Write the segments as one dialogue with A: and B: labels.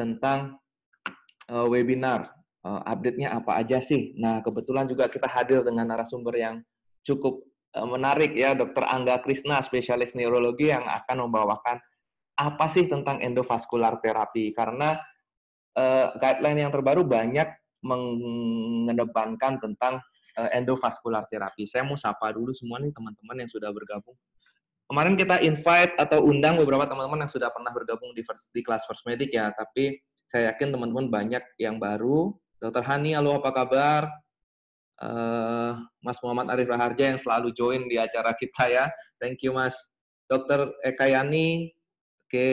A: tentang webinar. Update-nya apa aja sih? Nah, kebetulan juga kita hadir dengan narasumber yang cukup menarik ya, Dr. Angga Krisna, spesialis neurologi yang akan membawakan apa sih tentang endovaskular terapi. Karena guideline yang terbaru banyak mengedepankan tentang endovaskular terapi. Saya mau sapa dulu semua nih teman-teman yang sudah bergabung. Kemarin kita invite atau undang beberapa teman-teman yang sudah pernah bergabung di kelas First Medic ya, tapi saya yakin teman-teman banyak yang baru. Dr. Hani, halo apa kabar? Mas Muhammad Arif Raharja yang selalu join di acara kita ya. Thank you Mas. Dr. Eka Yani, oke.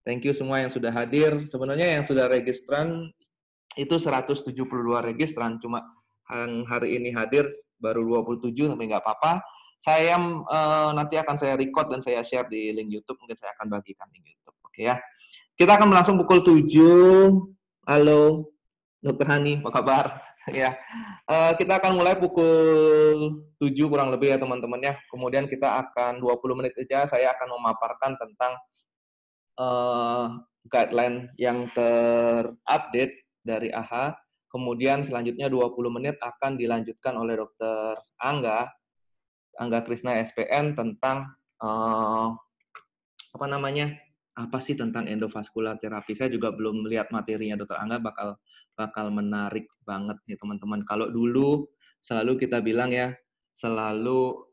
A: Thank you semua yang sudah hadir. Sebenarnya yang sudah registran itu 172 registran, cuma hari ini hadir baru 27, tapi nggak apa-apa. Saya nanti akan saya record dan saya share di link YouTube, mungkin saya akan bagikan link YouTube. Oke ya. Kita akan langsung pukul 7. Halo, Dr. Hani, apa kabar? Ya, kita akan mulai pukul 7 kurang lebih ya teman-teman ya. Kemudian kita akan 20 menit saja, saya akan memaparkan tentang guideline yang terupdate dari AHA. Kemudian selanjutnya 20 menit akan dilanjutkan oleh Dr. Angga Krisna SPN tentang apa sih tentang endovaskular terapi. Saya juga belum melihat materinya Dr. Angga, bakal menarik banget nih teman-teman. Kalau dulu selalu kita bilang ya, selalu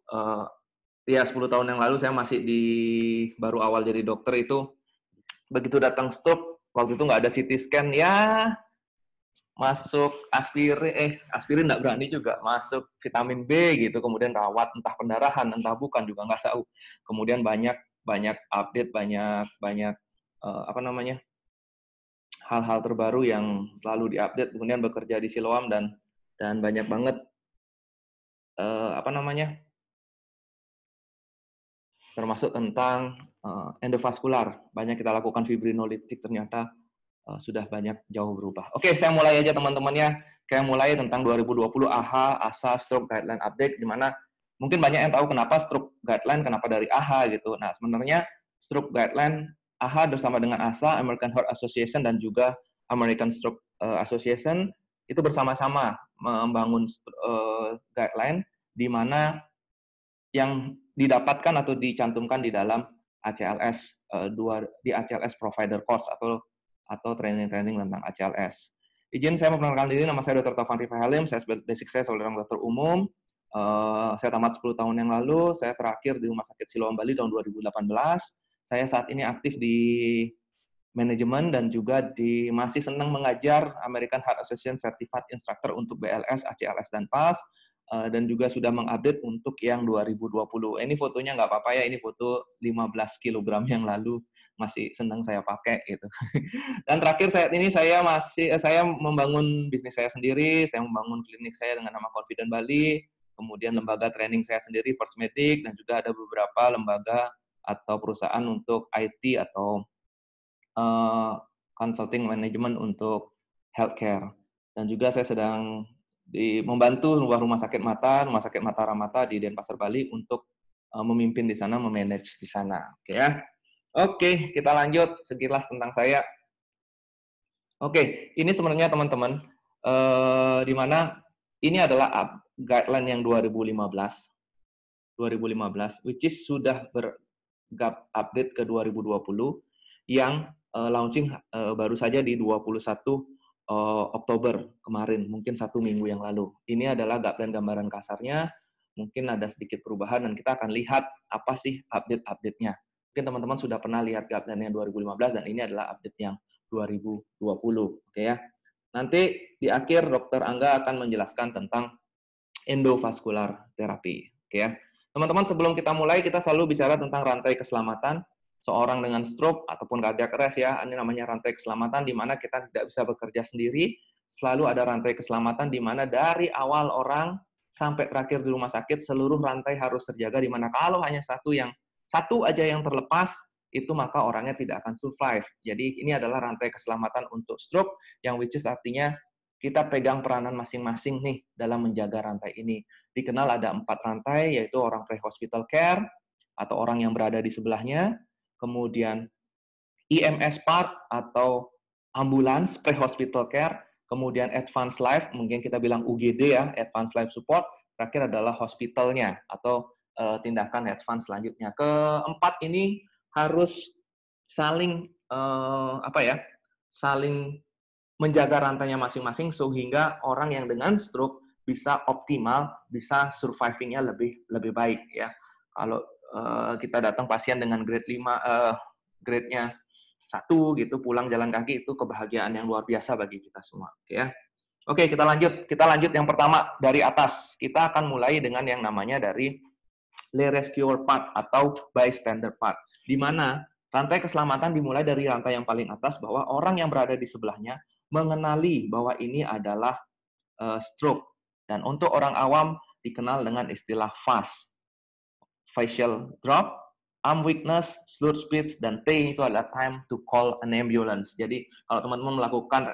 A: ya 10 tahun yang lalu saya masih baru awal jadi dokter itu, begitu datang stroke, waktu itu nggak ada CT scan, ya masuk aspirin nggak berani juga, masuk vitamin B gitu, kemudian rawat, entah pendarahan, entah bukan, juga nggak tahu. Kemudian banyak update, banyak hal-hal terbaru yang selalu diupdate, kemudian bekerja di Siloam dan banyak banget termasuk tentang endovaskular. Banyak kita lakukan fibrinolitik, ternyata sudah banyak jauh berubah. Oke, saya mulai aja teman-teman ya. Saya mulai tentang 2020 AHA, ASA, Stroke Guideline Update, di mana mungkin banyak yang tahu kenapa Stroke Guideline, kenapa dari AHA gitu. Nah, sebenarnya Stroke Guideline AHA bersama dengan ASA, American Heart Association, dan juga American Stroke Association, itu bersama-sama membangun guideline, di mana yang didapatkan atau dicantumkan di dalam ACLS, di ACLS Provider Course atau training-training tentang ACLS. Izin saya memperkenalkan diri, nama saya Dr. Taufan Rifa Halim, basic saya seorang dokter umum. Saya tamat 10 tahun yang lalu, saya terakhir di Rumah Sakit Siloam Bali tahun 2018. Saya saat ini aktif di manajemen dan juga masih senang mengajar American Heart Association Certified Instructor untuk BLS, ACLS, dan PALS. Dan juga sudah mengupdate untuk yang 2020. Ini fotonya nggak apa-apa ya, ini foto 15 kg yang lalu, masih senang saya pakai gitu. Dan terakhir saat ini saya membangun bisnis saya sendiri, saya membangun klinik saya dengan nama Confident Bali, kemudian lembaga training saya sendiri First Medic, dan juga ada beberapa lembaga atau perusahaan untuk IT atau consulting management untuk healthcare. Dan juga saya sedang membantu rumah sakit Mata Ramata di Denpasar, Bali untuk memimpin di sana, memanage di sana. Oke ya. Oke, kita lanjut sekilas tentang saya. Oke, ini sebenarnya teman-teman, di mana ini adalah guideline yang 2015, which is sudah update ke 2020, yang launching baru saja di 21 Oktober kemarin, mungkin 1 minggu yang lalu. Ini adalah guideline gambaran kasarnya, mungkin ada sedikit perubahan, dan kita akan lihat apa sih update-nya. Mungkin teman-teman sudah pernah lihat guideline yang 2015, dan ini adalah update yang 2020. Oke ya. Nanti di akhir Dr. Angga akan menjelaskan tentang endovaskular terapi. Oke ya. Teman-teman, sebelum kita mulai, kita selalu bicara tentang rantai keselamatan seorang dengan stroke ataupun cardiac arrest ya. Ini namanya rantai keselamatan, di mana kita tidak bisa bekerja sendiri. Selalu ada rantai keselamatan di mana dari awal orang sampai terakhir di rumah sakit, seluruh rantai harus terjaga, di mana kalau hanya satu aja yang terlepas, itu maka orangnya tidak akan survive. Jadi ini adalah rantai keselamatan untuk stroke, yang which is artinya kita pegang peranan masing-masing nih dalam menjaga rantai ini. Dikenal ada 4 rantai, yaitu orang pre-hospital care, atau orang yang berada di sebelahnya, kemudian EMS part atau ambulans, pre-hospital care, kemudian advanced life, mungkin kita bilang UGD ya, advanced life support, terakhir adalah hospitalnya atau tindakan advance selanjutnya. Keempat ini harus saling saling menjaga rantainya masing-masing sehingga orang yang dengan stroke bisa optimal, bisa surviving-nya lebih baik ya. Kalau kita datang pasien dengan grade 5 grade-nya 1 gitu, pulang jalan kaki, itu kebahagiaan yang luar biasa bagi kita semua, ya. Oke, kita lanjut. Kita lanjut yang pertama dari atas. Kita akan mulai dengan yang namanya dari lay rescuer part atau bystander part, di mana rantai keselamatan dimulai dari rantai yang paling atas bahwa orang yang berada di sebelahnya mengenali bahwa ini adalah stroke. Dan untuk orang awam dikenal dengan istilah FAST, facial drop, arm weakness, slurred speech, dan T itu adalah time to call an ambulance. Jadi kalau teman-teman melakukan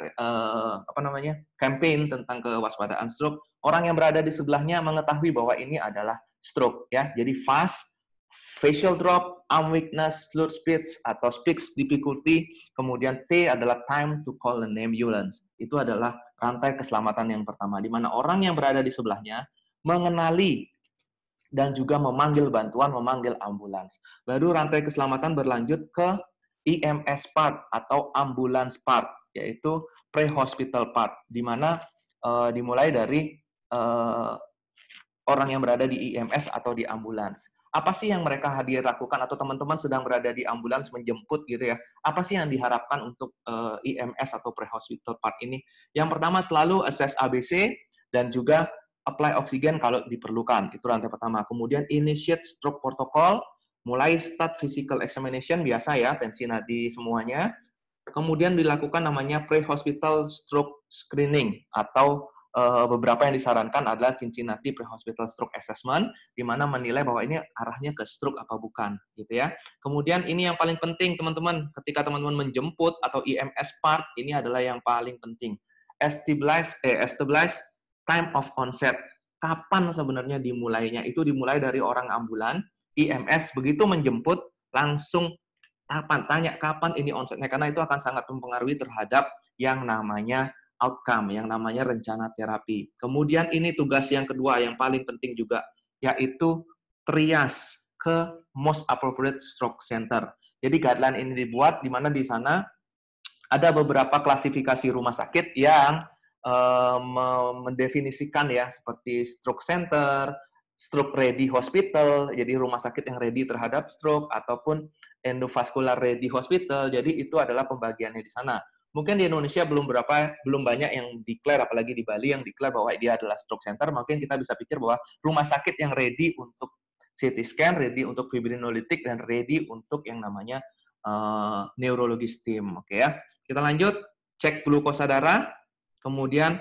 A: campaign tentang kewaspadaan stroke, orang yang berada di sebelahnya mengetahui bahwa ini adalah stroke ya. Jadi fast, facial drop, arm weakness, slurred speech atau speech difficulty, kemudian T adalah time to call an ambulance. Itu adalah rantai keselamatan yang pertama, di mana orang yang berada di sebelahnya mengenali dan juga memanggil bantuan, memanggil ambulans. Baru rantai keselamatan berlanjut ke EMS part atau ambulance part, yaitu pre-hospital part, di mana dimulai dari orang yang berada di EMS atau di ambulans. Apa sih yang mereka hadir lakukan atau teman-teman sedang berada di ambulans menjemput gitu ya? Apa sih yang diharapkan untuk EMS atau pre-hospital part ini? Yang pertama selalu assess ABC dan juga apply oksigen kalau diperlukan. Itu rantai pertama. Kemudian initiate stroke protocol, mulai start physical examination biasa ya, tensi nadi semuanya. Kemudian dilakukan namanya pre-hospital stroke screening atau beberapa yang disarankan adalah Cincinnati Pre-Hospital Stroke Assessment, di mana menilai bahwa ini arahnya ke stroke apa bukan, gitu ya. Kemudian ini yang paling penting, teman-teman, ketika teman-teman menjemput atau EMS part, ini adalah yang paling penting. Establish time of onset. Kapan sebenarnya dimulainya? Itu dimulai dari orang ambulan, EMS, begitu menjemput, langsung tanya kapan ini onsetnya, karena itu akan sangat mempengaruhi terhadap yang namanya outcome, yang namanya rencana terapi. Kemudian ini tugas yang kedua, yang paling penting juga, yaitu triage ke most appropriate stroke center. Jadi guideline ini dibuat di mana di sana ada beberapa klasifikasi rumah sakit yang mendefinisikan ya, seperti stroke center, stroke ready hospital, jadi rumah sakit yang ready terhadap stroke, ataupun endovascular ready hospital. Jadi itu adalah pembagiannya di sana. Mungkin di Indonesia belum banyak yang declare, apalagi di Bali yang declare bahwa dia adalah stroke center. Mungkin kita bisa pikir bahwa rumah sakit yang ready untuk CT scan, ready untuk fibrinolitik, dan ready untuk yang namanya neurologis team. Oke ya. Kita lanjut, cek glukosa darah, kemudian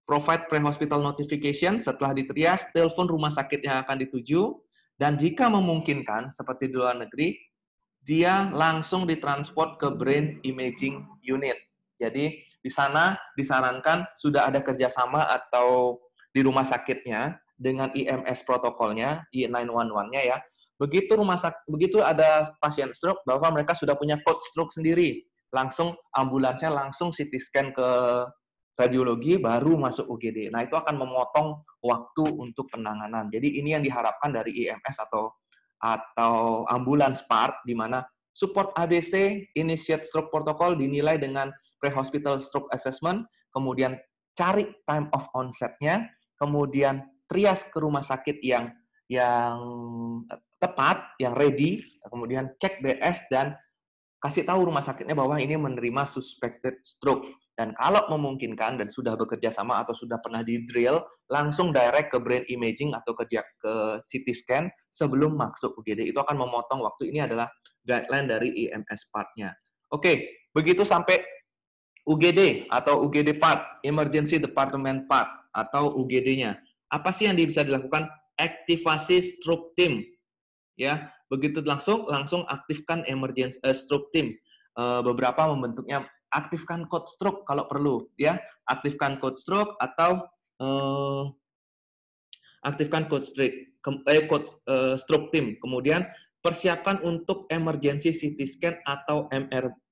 A: provide pre-hospital notification. Setelah ditrias, telepon rumah sakit yang akan dituju, dan jika memungkinkan, seperti di luar negeri, dia langsung ditransport ke brain imaging unit. Jadi di sana disarankan sudah ada kerjasama atau di rumah sakitnya dengan EMS protokolnya, E911-nya ya. Begitu ada pasien stroke, bahwa mereka sudah punya code stroke sendiri, langsung ambulansnya langsung CT scan ke radiologi, baru masuk UGD. Nah, itu akan memotong waktu untuk penanganan. Jadi ini yang diharapkan dari EMS atau ambulans part, di mana support ABC, initiate stroke protocol dinilai dengan pre-hospital stroke assessment, kemudian cari time of onset-nya, kemudian triage ke rumah sakit yang tepat, yang ready, kemudian cek BS dan kasih tahu rumah sakitnya bahwa ini menerima suspected stroke. Dan kalau memungkinkan dan sudah bekerja sama atau sudah pernah di drill, langsung direct ke brain imaging atau ke CT scan sebelum masuk UGD. Itu akan memotong waktu. Ini adalah guideline dari EMS part-nya. Oke, begitu sampai UGD atau UGD part, Emergency Department part atau UGD-nya. Apa sih yang bisa dilakukan? Aktivasi stroke team. Ya, begitu langsung aktifkan emergency stroke team. Beberapa membentuknya aktifkan code stroke kalau perlu, ya. Aktifkan code stroke atau aktifkan code stroke team. Kemudian persiapkan untuk emergency CT scan atau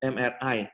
A: MRI.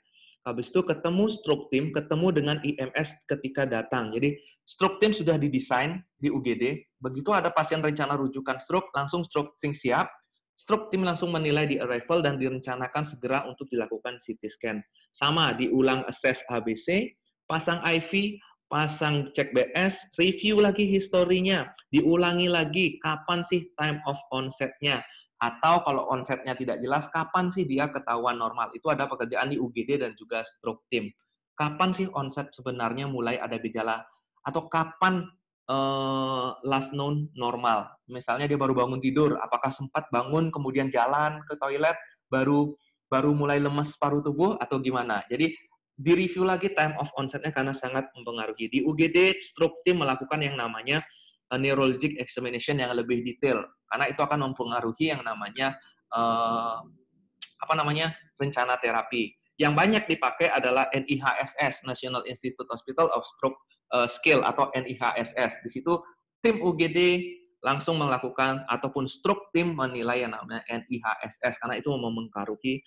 A: habis itu ketemu stroke team, ketemu dengan IMS ketika datang. Jadi stroke team sudah didesain di UGD, begitu ada pasien rencana rujukan stroke, langsung stroke team siap, stroke team langsung menilai di arrival dan direncanakan segera untuk dilakukan CT scan. Sama, diulang assess ABC, pasang IV, pasang cek BS, review lagi historinya, diulangi lagi kapan sih time of onset-nya, atau kalau onsetnya tidak jelas, kapan sih dia ketahuan normal. Itu ada pekerjaan di UGD dan juga stroke team. Kapan sih onset sebenarnya mulai ada gejala, atau kapan last known normal. Misalnya dia baru bangun tidur, apakah sempat bangun kemudian jalan ke toilet, baru mulai lemes paruh tubuh, atau gimana. Jadi di-review lagi time of onset-nya karena sangat mempengaruhi. Di UGD, stroke team melakukan yang namanya neurologic examination yang lebih detail, karena itu akan mempengaruhi yang namanya rencana terapi. Yang banyak dipakai adalah NIHSS, National Institute Hospital of Stroke Skill, atau NIHSS. Di situ tim UGD langsung melakukan, ataupun stroke team menilai yang namanya NIHSS, karena itu mempengaruhi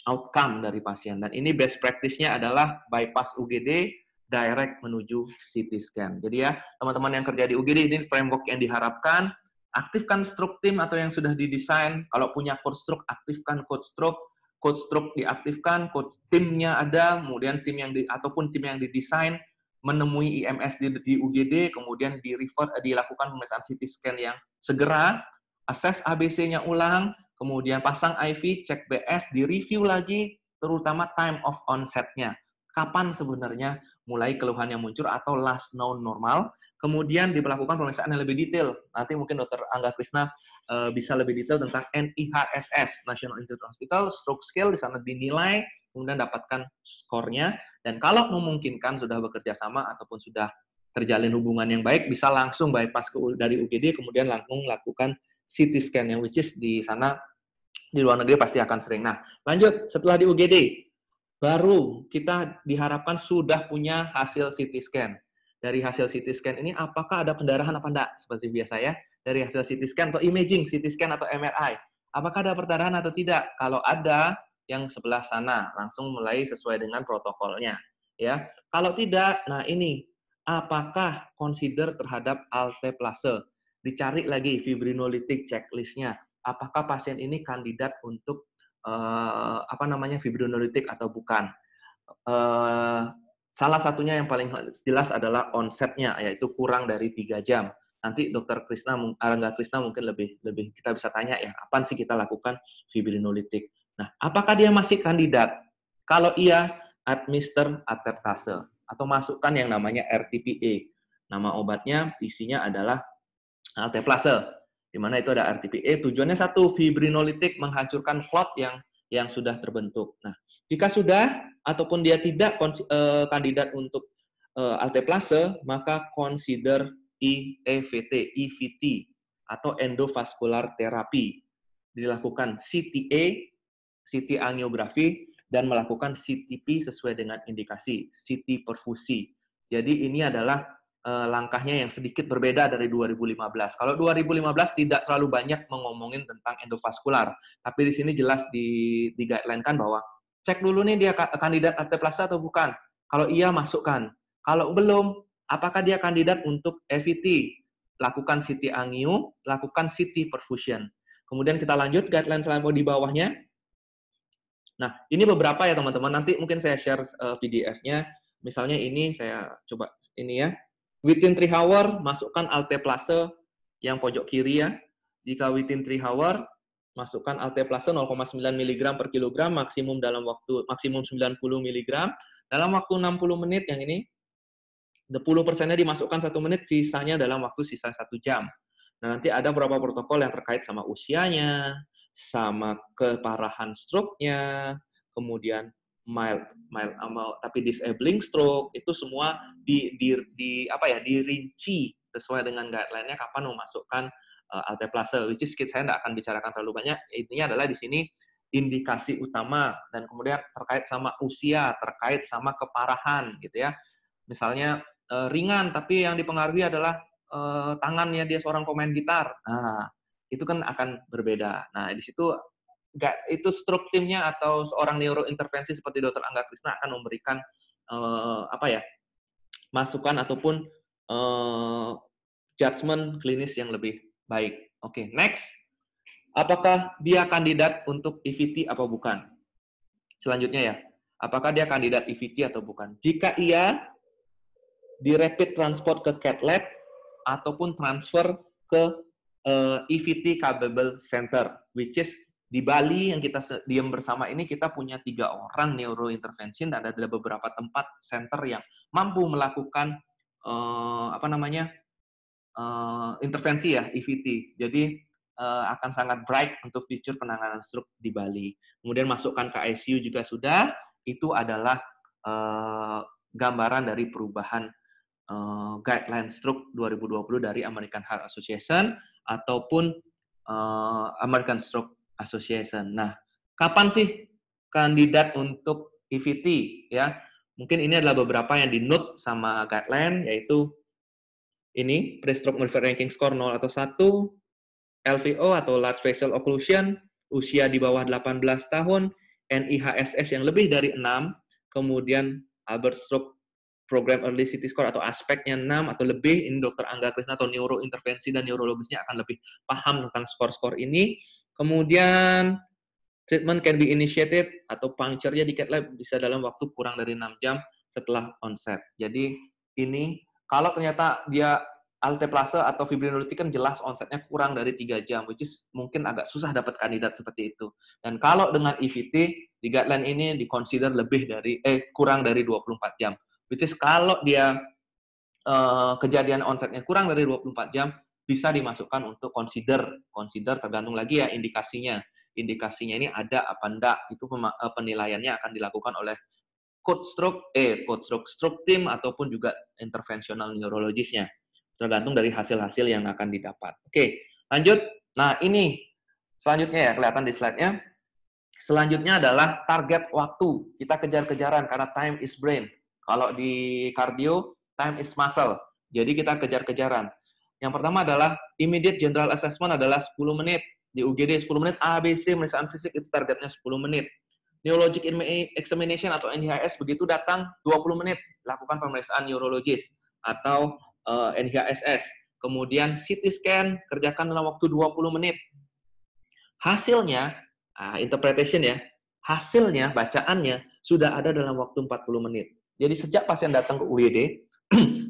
A: outcome dari pasien. Dan ini best practice-nya adalah bypass UGD, direct menuju CT scan. Jadi ya, teman-teman yang kerja di UGD, ini framework yang diharapkan. Aktifkan stroke team atau yang sudah didesain. Kalau punya coach stroke, aktifkan coach stroke. Coach stroke diaktifkan, coach timnya ada, kemudian tim yang ataupun tim yang didesain menemui IMS di UGD, kemudian dilakukan pemeriksaan CT scan yang segera, assess ABC-nya ulang, kemudian pasang IV, cek BS, di-review lagi, terutama time of onset-nya. Kapan sebenarnya mulai keluhan yang muncul atau last known normal, kemudian dilakukan pemeriksaan yang lebih detail. Nanti mungkin Dr. Angga Krisna bisa lebih detail tentang NIHSS, National Institute Hospital, Stroke Scale, di sana dinilai, kemudian dapatkan skornya, dan kalau memungkinkan sudah bekerja sama ataupun sudah terjalin hubungan yang baik, bisa langsung bypass dari UGD, kemudian langsung lakukan CT scan, yang which is di sana, di luar negeri pasti akan sering. Nah, lanjut, setelah di UGD, baru kita diharapkan sudah punya hasil CT scan. Dari hasil CT scan ini, apakah ada pendarahan apa enggak? Seperti biasa ya, dari hasil CT scan atau imaging, CT scan atau MRI. Apakah ada pendarahan atau tidak? Kalau ada, yang sebelah sana, langsung mulai sesuai dengan protokolnya. Ya, kalau tidak, nah ini, apakah consider terhadap alteplase? Dicari lagi fibrinolitik checklist-nya. Apakah pasien ini kandidat untuk fibrinolitik atau bukan? Salah satunya yang paling jelas adalah onsetnya, yaitu kurang dari 3 jam. Nanti Dr. Angga Krisna mungkin lebih kita bisa tanya ya, apa sih kita lakukan fibrinolitik. Nah, apakah dia masih kandidat? Kalau iya, administer alteplase atau masukkan yang namanya RTPA. Nama obatnya isinya adalah alteplase, di mana itu ada RTPA. Tujuannya satu, fibrinolitik, menghancurkan clot yang sudah terbentuk. Nah, jika sudah ataupun dia tidak kandidat untuk alteplase, maka consider EVT atau endovascular therapy. Dilakukan CTA, CT angiografi, dan melakukan CTP sesuai dengan indikasi, CT perfusi. Jadi ini adalah langkahnya yang sedikit berbeda dari 2015. Kalau 2015 tidak terlalu banyak ngomongin tentang endovaskular, tapi di sini jelas di guideline-kan bahwa cek dulu nih dia kandidat alteplase atau bukan. Kalau iya, masukkan. Kalau belum, apakah dia kandidat untuk EVT? Lakukan CT angio, lakukan CT perfusion. Kemudian kita lanjut guideline selanjutnya di bawahnya. Nah, ini beberapa ya teman-teman. Nanti mungkin saya share PDF-nya. Misalnya ini saya coba ini ya. Within 3 hour, masukkan alteplase yang pojok kiri ya. Jika within 3 hour, masukkan alteplase 0,9 mg per kilogram, maksimum 90 mg. Dalam waktu 60 menit yang ini, 10%-nya dimasukkan 1 menit, sisanya dalam waktu sisa 1 jam. Nah, nanti ada beberapa protokol yang terkait sama usianya, sama keparahan stroke-nya, kemudian mild tapi disabling stroke, itu semua dirinci sesuai dengan guideline-nya kapan memasukkan alteplase, which is saya tidak akan bicarakan terlalu banyak. Intinya adalah di sini indikasi utama, dan kemudian terkait sama usia, terkait sama keparahan gitu ya. Misalnya ringan tapi yang dipengaruhi adalah tangannya dia seorang pemain gitar. Nah, itu kan akan berbeda. Nah, di situ itu stroke timnya atau seorang neurointervensi seperti Dr. Angga Krisna akan memberikan masukan ataupun judgement klinis yang lebih baik. Oke, next. Apakah dia kandidat untuk EVT atau bukan? Selanjutnya ya, apakah dia kandidat EVT atau bukan? Jika iya, di rapid transport ke cath lab ataupun transfer ke EVT Capable Center, which is di Bali yang kita diam bersama ini kita punya 3 orang neurointervention dan ada beberapa tempat center yang mampu melakukan intervensi ya EVT. Jadi akan sangat bright untuk future penanganan stroke di Bali. Kemudian masukkan ke ICU juga sudah. Itu adalah gambaran dari perubahan guideline stroke 2020 dari American Heart Association ataupun American Stroke Association. Nah, kapan sih kandidat untuk EVT ya? Mungkin ini adalah beberapa yang di-note sama guideline, yaitu ini pre-stroke morbidity ranking score 0 atau 1, LVO atau large facial occlusion, usia di bawah 18 tahun, NIHSS yang lebih dari 6, kemudian Albert Stroke Program Early CT Score atau aspeknya 6 atau lebih. Ini Dr. Angga Krisna atau neurointervensi dan neurologisnya akan lebih paham tentang skor-skor ini. Kemudian treatment can be initiated atau puncture-nya di cath lab bisa dalam waktu kurang dari 6 jam setelah onset. Jadi ini kalau ternyata dia alteplase atau fibrinolitik kan jelas onsetnya kurang dari 3 jam, which is mungkin agak susah dapat kandidat seperti itu. Dan kalau dengan EVT, di guideline ini di-consider kurang dari 24 jam. Which is kalau dia kejadian onsetnya kurang dari 24 jam, bisa dimasukkan untuk consider tergantung lagi ya indikasinya. Indikasinya ini ada apa enggak, itu penilaiannya akan dilakukan oleh stroke team ataupun juga interventional neurologisnya. Tergantung dari hasil-hasil yang akan didapat. Oke, lanjut. Nah, ini selanjutnya ya, kelihatan di slide-nya. Selanjutnya adalah target waktu. Kita kejar-kejaran karena time is brain. Kalau di cardio, time is muscle. Jadi kita kejar-kejaran. Yang pertama adalah immediate general assessment adalah 10 menit. Di UGD 10 menit, ABC, pemeriksaan fisik itu targetnya 10 menit. Neurologic examination atau NIHS begitu datang 20 menit, lakukan pemeriksaan neurologis atau NIHSS. Kemudian CT scan, kerjakan dalam waktu 20 menit. Hasilnya, interpretation ya, hasilnya, bacaannya, sudah ada dalam waktu 40 menit. Jadi sejak pasien datang ke UGD,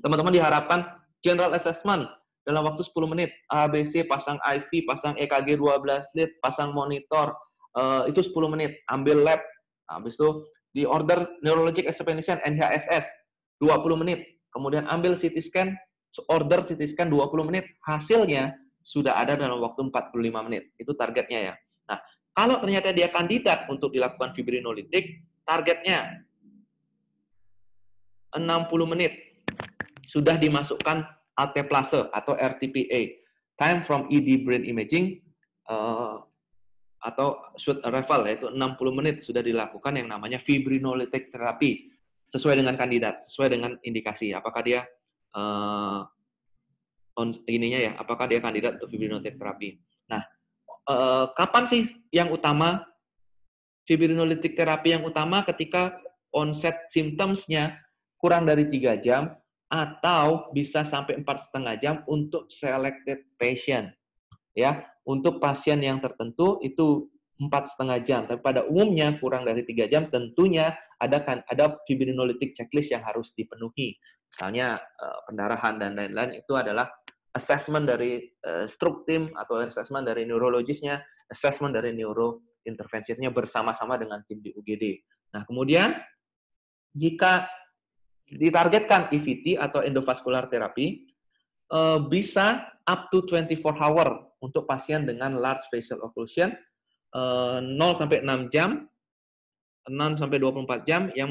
A: teman-teman diharapkan general assessment dalam waktu 10 menit. ABC, pasang IV, pasang EKG 12 lead, pasang monitor, itu 10 menit. Ambil lab, habis itu di order neurologic examination, NIHSS, 20 menit. Kemudian ambil CT scan, order CT scan 20 menit. Hasilnya sudah ada dalam waktu 45 menit. Itu targetnya ya. Nah, kalau ternyata dia kandidat untuk dilakukan fibrinolitik, targetnya 60 menit. Sudah dimasukkan alteplase atau RTPA, time from ED brain imaging, atau shoot arrival, yaitu 60 menit sudah dilakukan yang namanya fibrinolytic therapy, sesuai dengan kandidat, sesuai dengan indikasi, apakah dia apakah dia kandidat untuk fibrinolytic therapy. Nah, kapan sih yang utama? Fibrinolytic therapy yang utama ketika onset symptoms-nya kurang dari 3 jam, atau bisa sampai 4,5 jam untuk selected patient. Ya, untuk pasien yang tertentu itu 4,5 jam, tapi pada umumnya kurang dari 3 jam tentunya ada fibrinolytic checklist yang harus dipenuhi. Misalnya pendarahan dan lain-lain, itu adalah assessment dari stroke team atau assessment dari neurologisnya, assessment dari neurointervensinya bersama-sama dengan tim di UGD. Nah, kemudian jika ditargetkan EVT atau endovascular therapy, bisa up to 24 hour untuk pasien dengan large facial occlusion, 0 sampai 6 jam, 6 sampai 24 jam yang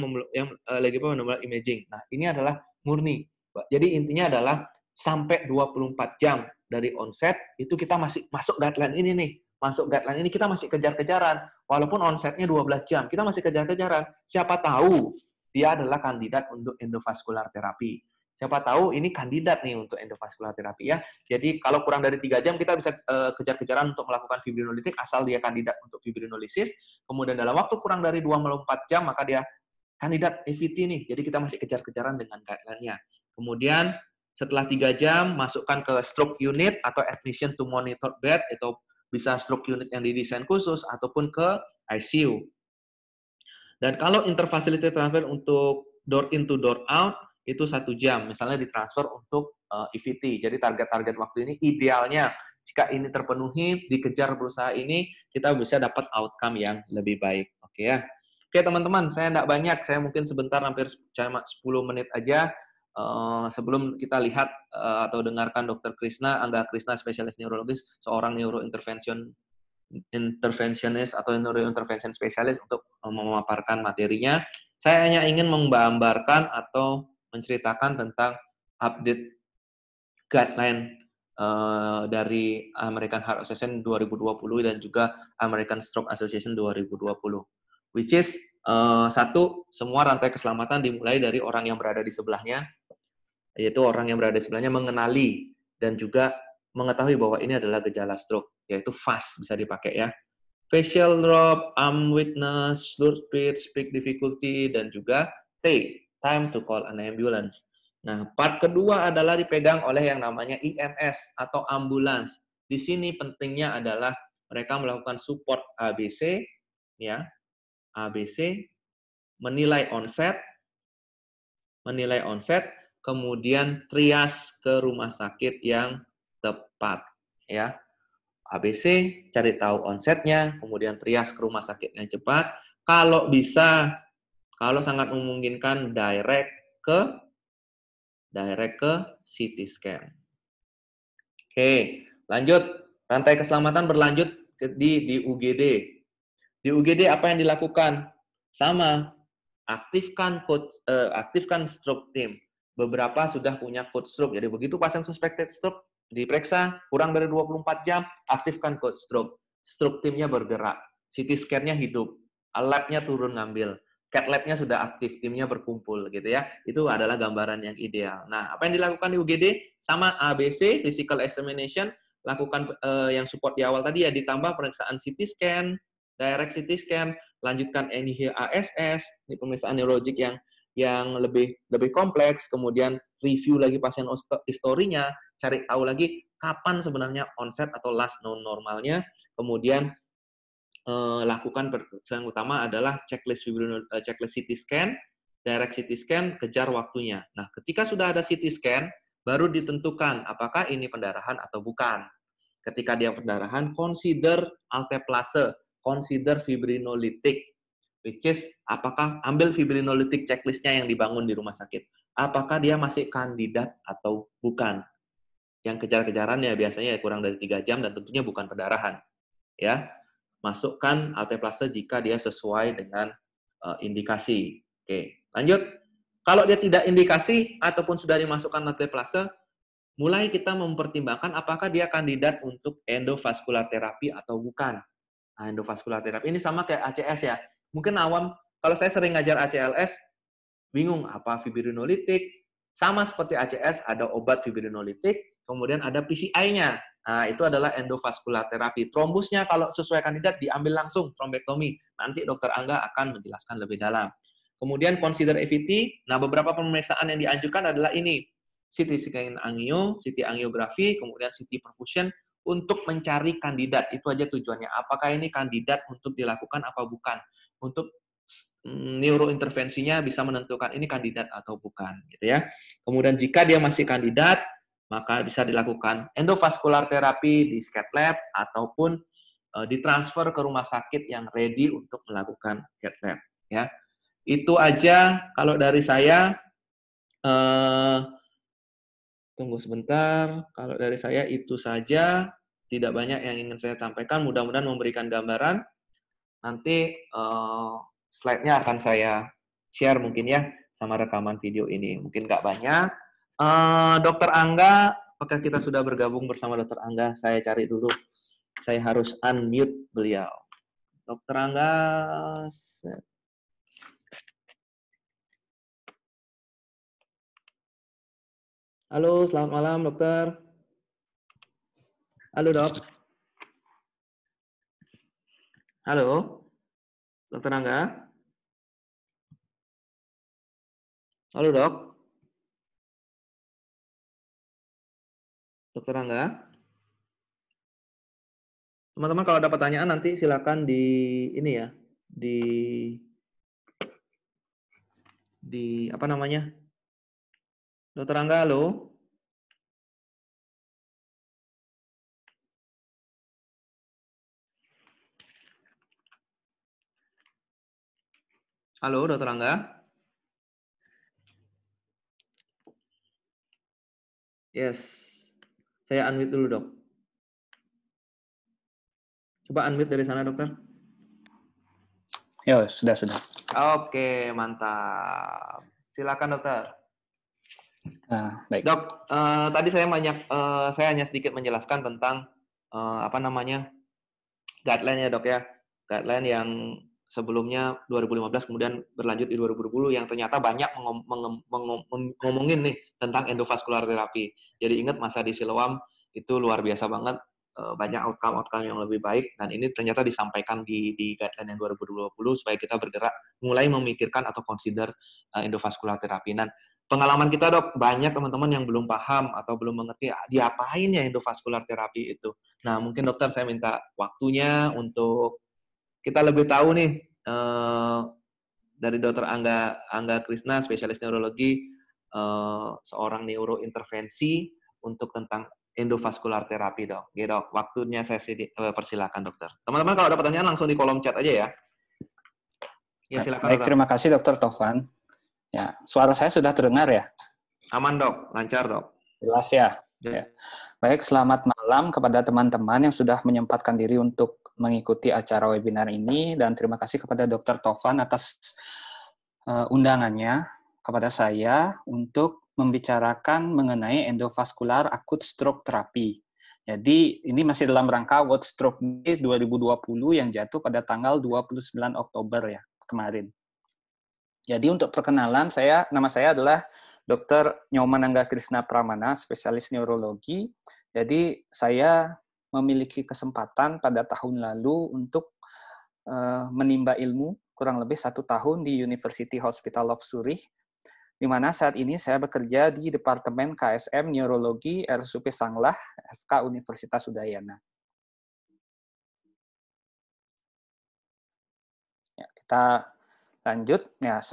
A: lagi menambah imaging. Nah, ini adalah murni. Jadi intinya adalah sampai 24 jam dari onset itu kita masih masuk guideline ini nih. Masuk guideline ini kita masih kejar-kejaran. Walaupun onsetnya 12 jam, kita masih kejar-kejaran. Siapa tahu dia adalah kandidat untuk endovascular therapy. Siapa tahu ini kandidat nih untuk endovaskular terapi ya. Jadi kalau kurang dari 3 jam kita bisa kejar-kejaran untuk melakukan fibrinolitik asal dia kandidat untuk fibrinolisis. Kemudian dalam waktu kurang dari 24 jam maka dia kandidat EVT nih. Jadi kita masih kejar-kejaran dengan guideline-nya. Kemudian setelah 3 jam masukkan ke stroke unit atau admission to monitor bed, atau bisa stroke unit yang didesain khusus ataupun ke ICU. Dan kalau interfacility transfer untuk door in to door out itu 1 jam, misalnya ditransfer untuk EVT. Jadi target-target waktu ini idealnya jika ini terpenuhi, dikejar berusaha ini, kita bisa dapat outcome yang lebih baik. Oke ya. Oke teman-teman, saya tidak banyak, saya mungkin sebentar hampir cuma 10 menit aja sebelum kita lihat atau dengarkan Dr. Krishna, Angga Krishna, spesialis neurologis, seorang neurointerventionist atau neurointervention spesialis untuk memaparkan materinya. Saya hanya ingin menggambarkan atau menceritakan tentang update guideline dari American Heart Association 2020 dan juga American Stroke Association 2020. Which is satu, semua rantai keselamatan dimulai dari orang yang berada di sebelahnya, yaitu orang yang berada di sebelahnya mengenali dan juga mengetahui bahwa ini adalah gejala stroke, yaitu FAST bisa dipakai ya. Facial drop, arm weakness, slurred speech, speak difficulty, dan juga T, time to call an ambulance. Nah, part kedua adalah dipegang oleh yang namanya EMS atau ambulans. Di sini pentingnya adalah mereka melakukan support ABC, ya, ABC, menilai onset, kemudian trias ke rumah sakit yang tepat, ya. ABC, cari tahu onsetnya, kemudian trias ke rumah sakit yang cepat. Kalau bisa, kalau sangat memungkinkan ke CT scan. Oke, lanjut. Rantai keselamatan berlanjut di UGD. Di UGD apa yang dilakukan? Sama, aktifkan stroke team. Beberapa sudah punya code stroke. Jadi begitu pasien suspected stroke diperiksa kurang dari 24 jam, aktifkan code stroke. Stroke timnya bergerak, CT scan-nya hidup, lab-nya turun ngambil, CAT lab-nya sudah aktif, timnya berkumpul gitu ya. Itu adalah gambaran yang ideal. Nah, apa yang dilakukan di UGD? Sama ABC, physical examination, lakukan yang support di awal tadi ya, ditambah pemeriksaan CT scan, direct CT scan, lanjutkan NIH ASS, ini pemeriksaan neurologik yang lebih kompleks, kemudian review lagi pasien historinya, cari tahu lagi kapan sebenarnya onset atau last known normalnya, kemudian lakukan yang utama adalah checklist CT scan, direct CT scan, kejar waktunya. Nah, ketika sudah ada CT scan, baru ditentukan apakah ini pendarahan atau bukan. Ketika dia pendarahan, consider alteplase, consider fibrinolitik, which is apakah ambil fibrinolitik checklistnya yang dibangun di rumah sakit. Apakah dia masih kandidat atau bukan. Yang kejar-kejaran ya biasanya kurang dari 3 jam dan tentunya bukan pendarahan. Ya, masukkan alteplase jika dia sesuai dengan indikasi. Oke, lanjut. Kalau dia tidak indikasi ataupun sudah dimasukkan alteplase, mulai kita mempertimbangkan apakah dia kandidat untuk endovaskular terapi atau bukan. Nah, endovaskular terapi ini sama kayak ACS ya. Mungkin awam, kalau saya sering ngajar ACLS, bingung apa fibrinolitik. Sama seperti ACS, ada obat fibrinolitik, kemudian ada PCI-nya. Nah, itu adalah endovaskular terapi. Trombusnya kalau sesuai kandidat diambil langsung, trombektomi. Nanti dokter Angga akan menjelaskan lebih dalam. Kemudian consider EVT. Nah, beberapa pemeriksaan yang dianjurkan adalah ini. CT scan angio, CT angiografi, kemudian CT perfusion untuk mencari kandidat. Itu aja tujuannya. Apakah ini kandidat untuk dilakukan apa bukan? Untuk neurointervensinya bisa menentukan ini kandidat atau bukan, gitu ya. Kemudian jika dia masih kandidat, maka bisa dilakukan endovaskular terapi di cath lab ataupun ditransfer ke rumah sakit yang ready untuk melakukan cath lab, ya. Itu aja kalau dari saya. Tunggu sebentar. Kalau dari saya itu saja. Tidak banyak yang ingin saya sampaikan. Mudah-mudahan memberikan gambaran. Nanti slide-nya akan saya share mungkin ya sama rekaman video ini. Mungkin nggak banyak. Dokter Angga, apakah kita sudah bergabung bersama Dokter Angga? Saya cari dulu. Saya harus unmute beliau. Dokter Angga. Halo, selamat malam dokter. Halo dok. Halo, dokter Angga. Halo dok. Dokter Angga. Teman-teman kalau ada pertanyaan nanti silakan di ini ya, di apa namanya? Dokter Angga, halo. Halo, dokter Angga. Yes. Saya unmute dulu, dok. Coba unmute dari sana, dokter.
B: Ya, sudah.
A: Oke, mantap. Silakan, dokter.
B: Baik.
A: Dok, tadi saya hanya sedikit menjelaskan tentang apa namanya guideline ya dok ya, guideline yang sebelumnya 2015 kemudian berlanjut di 2020 yang ternyata banyak ngomongin nih tentang endovaskular terapi. Jadi ingat masa di Siloam itu luar biasa banget, banyak outcome yang lebih baik dan ini ternyata disampaikan di guideline yang 2020 supaya kita bergerak mulai memikirkan atau consider endovaskular terapi. Dan pengalaman kita dok, banyak teman-teman yang belum paham atau belum mengerti diapain ya endovaskular terapi itu. Nah mungkin dokter saya minta waktunya untuk kita lebih tahu nih dari dokter Angga Krisna, spesialis neurologi, seorang neurointervensi untuk tentang endovaskular terapi dok. Ya dok, waktunya saya persilakan dokter. Teman-teman kalau ada pertanyaan langsung di kolom chat aja ya. Ya silakan
B: Baik,
A: dokter.
B: terima kasih Dokter Tovan. Ya, suara saya sudah terdengar ya?
A: Aman dok, lancar dok.
B: Jelas ya? Ya. Baik, selamat malam kepada teman-teman yang sudah menyempatkan diri untuk mengikuti acara webinar ini dan terima kasih kepada Dokter Tovan atas undangannya kepada saya untuk membicarakan mengenai endovaskular acute stroke therapy. Jadi ini masih dalam rangka World Stroke Day 2020 yang jatuh pada tanggal 29 Oktober ya kemarin. Jadi untuk perkenalan nama saya adalah Dr. Nyoman Angga Krisna Pramana, spesialis neurologi. Jadi saya memiliki kesempatan pada tahun lalu untuk menimba ilmu kurang lebih 1 tahun di University Hospital of Zurich, di mana saat ini saya bekerja di Departemen KSM Neurologi RSUP Sanglah, FK Universitas Udayana. Ya, kita lanjut. Ya,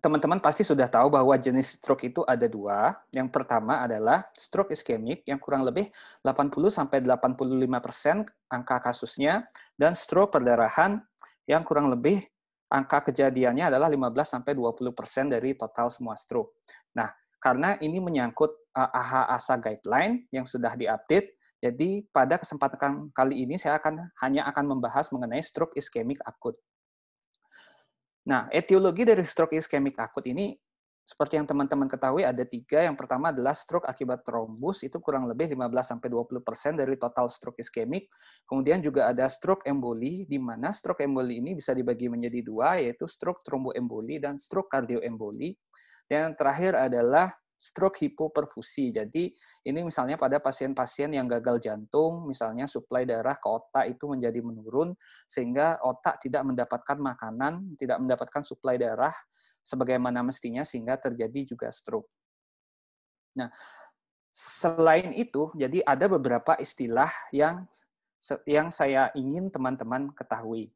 B: teman-teman pasti sudah tahu bahwa jenis stroke itu ada 2. Yang pertama adalah stroke iskemik yang kurang lebih 80-85% angka kasusnya, dan stroke perdarahan yang kurang lebih angka kejadiannya adalah 15-20% dari total semua stroke. Nah, karena ini menyangkut AHA-ASA guideline yang sudah diupdate, jadi pada kesempatan kali ini saya hanya akan membahas mengenai stroke iskemik akut. Nah, etiologi dari stroke iskemik akut ini, seperti yang teman-teman ketahui, ada 3. Yang pertama adalah stroke akibat trombus, itu kurang lebih 15-20% dari total stroke iskemik. Kemudian juga ada stroke emboli, di mana stroke emboli ini bisa dibagi menjadi 2, yaitu stroke tromboemboli dan stroke kardioemboli. Dan yang terakhir adalah stroke hipoperfusi. Jadi ini misalnya pada pasien-pasien yang gagal jantung, misalnya suplai darah ke otak itu menjadi menurun, sehingga otak tidak mendapatkan makanan, tidak mendapatkan suplai darah sebagaimana mestinya, sehingga terjadi juga stroke. Nah, selain itu, jadi ada beberapa istilah yang saya ingin teman-teman ketahui.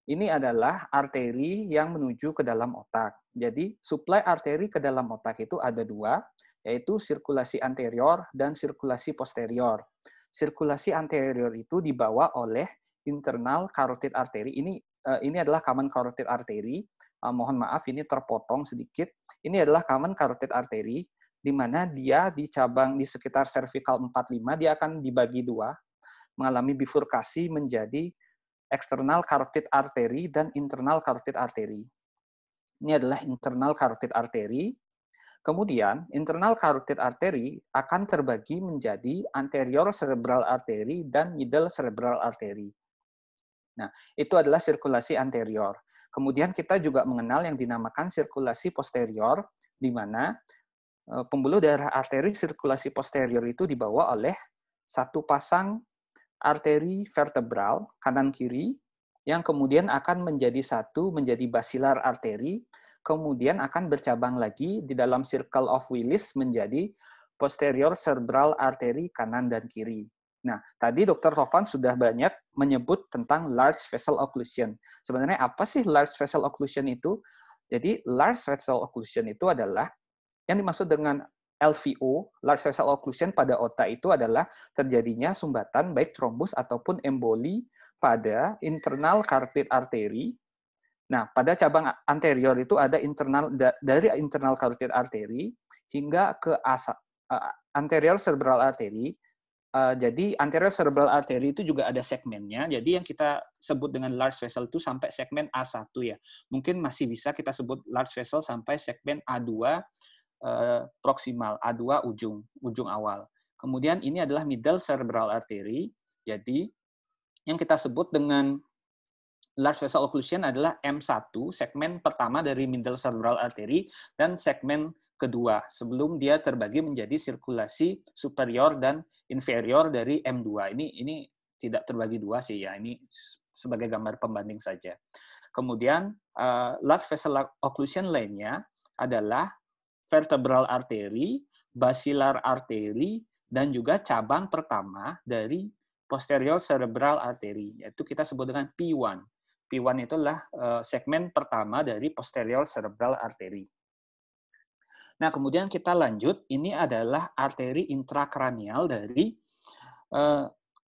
B: Ini adalah arteri yang menuju ke dalam otak. Jadi, suplai arteri ke dalam otak itu ada 2, yaitu sirkulasi anterior dan sirkulasi posterior. Sirkulasi anterior itu dibawa oleh internal carotid artery. Ini adalah common carotid artery. Mohon maaf, ini terpotong sedikit. Ini adalah common carotid artery, di mana dia di cabang di sekitar cervical 45, dia akan dibagi 2, mengalami bifurkasi menjadi external carotid artery dan internal carotid artery. Ini adalah internal carotid artery. Kemudian, internal carotid artery akan terbagi menjadi anterior cerebral artery dan middle cerebral artery. Nah, itu adalah sirkulasi anterior. Kemudian kita juga mengenal yang dinamakan sirkulasi posterior, di mana pembuluh darah arteri sirkulasi posterior itu dibawa oleh satu pasang arteri vertebral kanan kiri yang kemudian akan menjadi satu menjadi basilar arteri, kemudian akan bercabang lagi di dalam circle of Willis menjadi posterior cerebral arteri kanan dan kiri. Nah, tadi Dr. Tovan sudah banyak menyebut tentang large vessel occlusion. Sebenarnya apa sih large vessel occlusion itu? Jadi large vessel occlusion itu adalah yang dimaksud dengan LVO, large vessel occlusion pada otak itu adalah terjadinya sumbatan baik trombus ataupun emboli pada internal carotid artery. Nah, pada cabang anterior itu ada dari internal carotid artery hingga ke anterior cerebral artery. Jadi anterior cerebral artery itu juga ada segmennya. Jadi yang kita sebut dengan large vessel itu sampai segmen A1 ya. Mungkin masih bisa kita sebut large vessel sampai segmen A2 proksimal, A2 ujung awal. Kemudian ini adalah middle cerebral artery. Jadi yang kita sebut dengan large vessel occlusion adalah M1, segmen pertama dari middle cerebral artery, dan segmen kedua sebelum dia terbagi menjadi sirkulasi superior dan inferior dari M2. Ini tidak terbagi dua sih ya, ini sebagai gambar pembanding saja. Kemudian large vessel occlusion lainnya adalah vertebral artery, basilar artery, dan juga cabang pertama dari posterior cerebral artery, yaitu kita sebut dengan P1. P1 itulah segmen pertama dari posterior cerebral artery. Nah, kemudian kita lanjut, ini adalah arteri intrakranial dari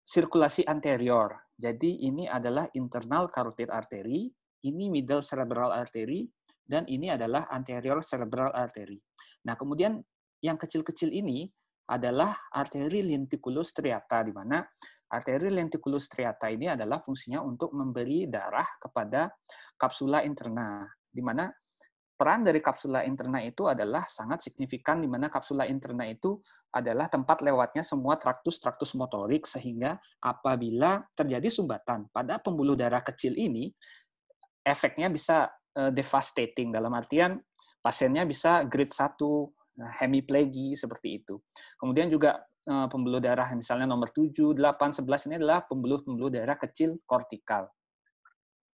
B: sirkulasi anterior. Jadi ini adalah internal carotid artery, ini middle cerebral artery, dan ini adalah anterior cerebral artery. Nah, kemudian yang kecil-kecil ini adalah arteri lenticulus striata, di mana arteri lenticulus striata ini adalah fungsinya untuk memberi darah kepada kapsula interna, di mana peran dari kapsula interna itu adalah sangat signifikan, di mana kapsula interna itu adalah tempat lewatnya semua traktus motorik, sehingga apabila terjadi sumbatan pada pembuluh darah kecil ini, efeknya bisa devastating, dalam artian pasiennya bisa grade 1, hemiplegia, seperti itu. Kemudian juga pembuluh darah misalnya nomor 7, 8, 11 ini adalah pembuluh darah kecil kortikal.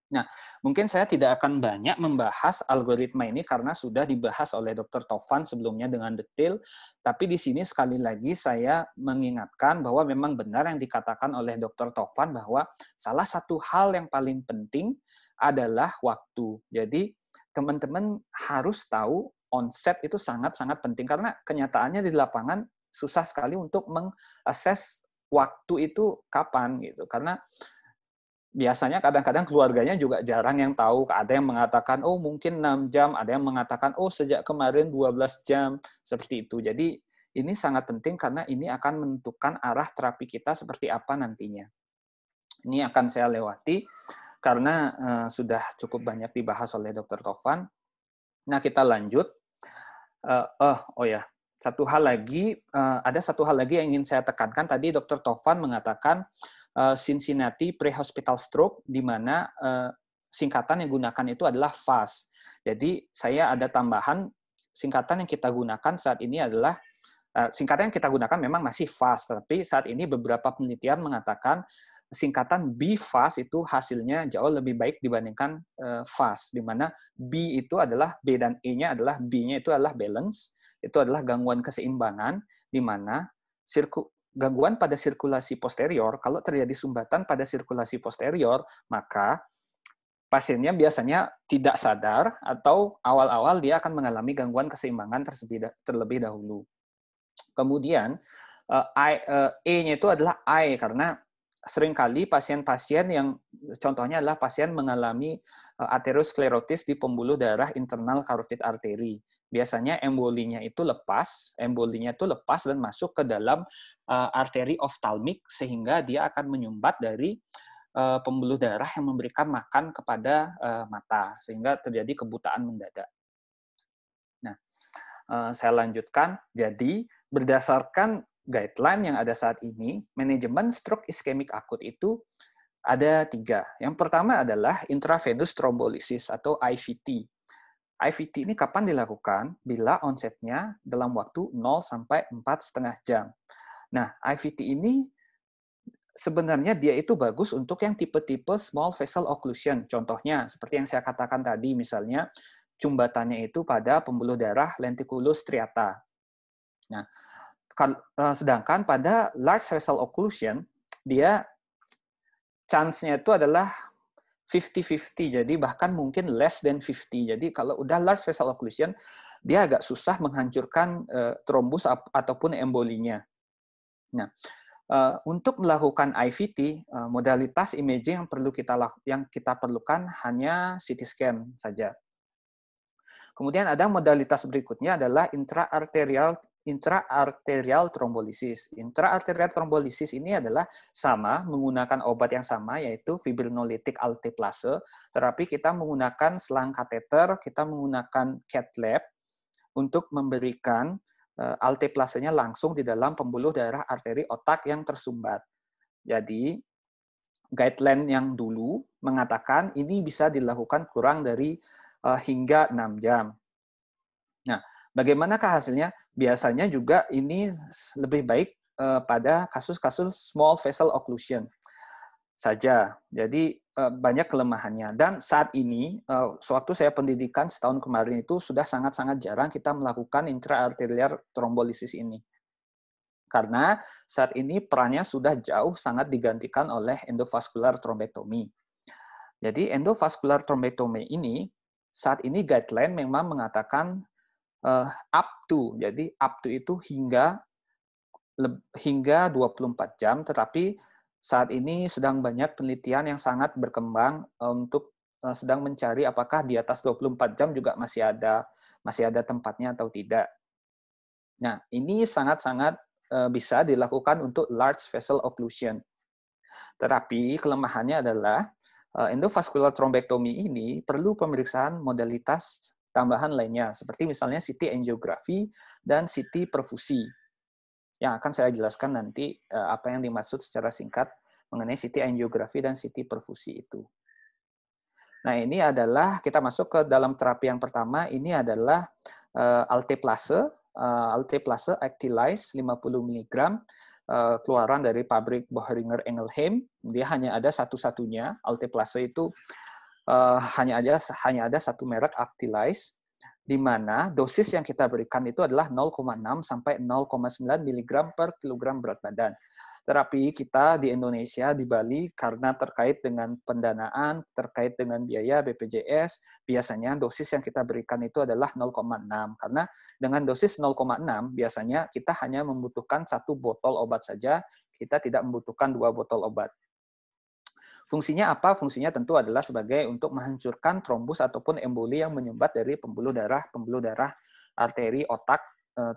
B: Nah, mungkin saya tidak akan banyak membahas algoritma ini karena sudah dibahas oleh Dr. Tovan sebelumnya dengan detail, tapi di sini sekali lagi saya mengingatkan bahwa memang benar yang dikatakan oleh Dr. Tovan bahwa salah satu hal yang paling penting adalah waktu. Jadi, teman-teman harus tahu onset itu sangat-sangat penting karena kenyataannya di lapangan susah sekali untuk mengakses waktu itu kapan gitu. Karena biasanya kadang-kadang keluarganya juga jarang yang tahu. Ada yang mengatakan, oh mungkin 6 jam, ada yang mengatakan, oh sejak kemarin 12 jam, seperti itu. Jadi ini sangat penting karena ini akan menentukan arah terapi kita seperti apa nantinya. Ini akan saya lewati karena sudah cukup banyak dibahas oleh Dr. Tovan. Nah, kita lanjut. Ada satu hal lagi yang ingin saya tekankan. Tadi Dr. Tovan mengatakan Cincinnati Pre-Hospital Stroke, di mana singkatan yang digunakan itu adalah FAST. Jadi saya ada tambahan, singkatan yang kita gunakan saat ini adalah, singkatan yang kita gunakan memang masih FAST, tapi saat ini beberapa penelitian mengatakan singkatan B-FAST itu hasilnya jauh lebih baik dibandingkan FAST, di mana B itu adalah, B dan E-nya adalah, B-nya itu adalah balance, itu adalah gangguan keseimbangan, di mana gangguan pada sirkulasi posterior, kalau terjadi sumbatan pada sirkulasi posterior, maka pasiennya biasanya tidak sadar atau awal-awal dia akan mengalami gangguan keseimbangan terlebih dahulu. Kemudian, E-nya itu adalah I, karena seringkali pasien-pasien yang contohnya adalah pasien mengalami aterosklerotis di pembuluh darah internal carotid artery. Biasanya embolinya itu lepas dan masuk ke dalam arteri oftalmik, sehingga dia akan menyumbat dari pembuluh darah yang memberikan makan kepada mata, sehingga terjadi kebutaan mendadak. Nah, saya lanjutkan. Jadi, berdasarkan guideline yang ada saat ini, manajemen stroke iskemik akut itu ada 3. Yang pertama adalah intravenous thrombolysis atau IVT. IVT ini kapan dilakukan? Bila onsetnya dalam waktu 0 sampai 4,5 jam. Nah, IVT ini sebenarnya dia itu bagus untuk yang tipe-tipe small vessel occlusion. Contohnya, seperti yang saya katakan tadi, misalnya cumbatannya itu pada pembuluh darah lenticulus striata. Nah, sedangkan pada large vessel occlusion, dia chance-nya itu adalah 50-50, jadi bahkan mungkin less than 50. Jadi kalau udah large vessel occlusion, dia agak susah menghancurkan trombus ataupun embolinya. Nah, untuk melakukan IVT, modalitas imaging yang kita perlukan hanya CT scan saja. Kemudian ada modalitas berikutnya adalah intraarterial trombolisis. Intraarterial trombolisis ini adalah sama, menggunakan obat yang sama, yaitu fibrinolitik alteplase, tetapi kita menggunakan selang kateter, kita menggunakan cath lab untuk memberikan alteplasenya langsung di dalam pembuluh darah arteri otak yang tersumbat. Jadi, guideline yang dulu mengatakan ini bisa dilakukan kurang dari hingga 6 jam. Nah, bagaimanakah hasilnya? Biasanya juga ini lebih baik pada kasus-kasus small vessel occlusion saja. Jadi banyak kelemahannya. Dan saat ini, sewaktu saya pendidikan setahun kemarin itu sudah sangat-sangat jarang kita melakukan intraarterial trombolisis ini. Karena saat ini perannya sudah jauh sangat digantikan oleh endovascular thrombectomy. Jadi endovascular thrombectomy ini, saat ini guideline memang mengatakan up to. Jadi up to itu hingga 24 jam, tetapi saat ini sedang banyak penelitian yang sangat berkembang untuk sedang mencari apakah di atas 24 jam juga masih ada tempatnya atau tidak. Nah, ini sangat-sangat bisa dilakukan untuk large vessel occlusion. Tetapi kelemahannya adalah endovascular thrombectomy ini perlu pemeriksaan modalitas tambahan lainnya, seperti misalnya CT angiografi dan CT perfusi. Yang akan saya jelaskan nanti apa yang dimaksud secara singkat mengenai CT angiografi dan CT perfusi itu. Nah, ini adalah kita masuk ke dalam terapi yang pertama, ini adalah alteplase Actylis 50 mg keluaran dari pabrik Boehringer Ingelheim. Dia hanya ada satu-satunya, alteplase itu hanya ada satu merek Actylis, di mana dosis yang kita berikan itu adalah 0,6 sampai 0,9 mg per kilogram berat badan. Terapi kita di Indonesia, di Bali, karena terkait dengan pendanaan, terkait dengan biaya BPJS, biasanya dosis yang kita berikan itu adalah 0,6. Karena dengan dosis 0,6, biasanya kita hanya membutuhkan 1 botol obat saja, kita tidak membutuhkan 2 botol obat. Fungsinya apa? Fungsinya tentu adalah sebagai untuk menghancurkan trombus ataupun emboli yang menyumbat dari pembuluh darah arteri otak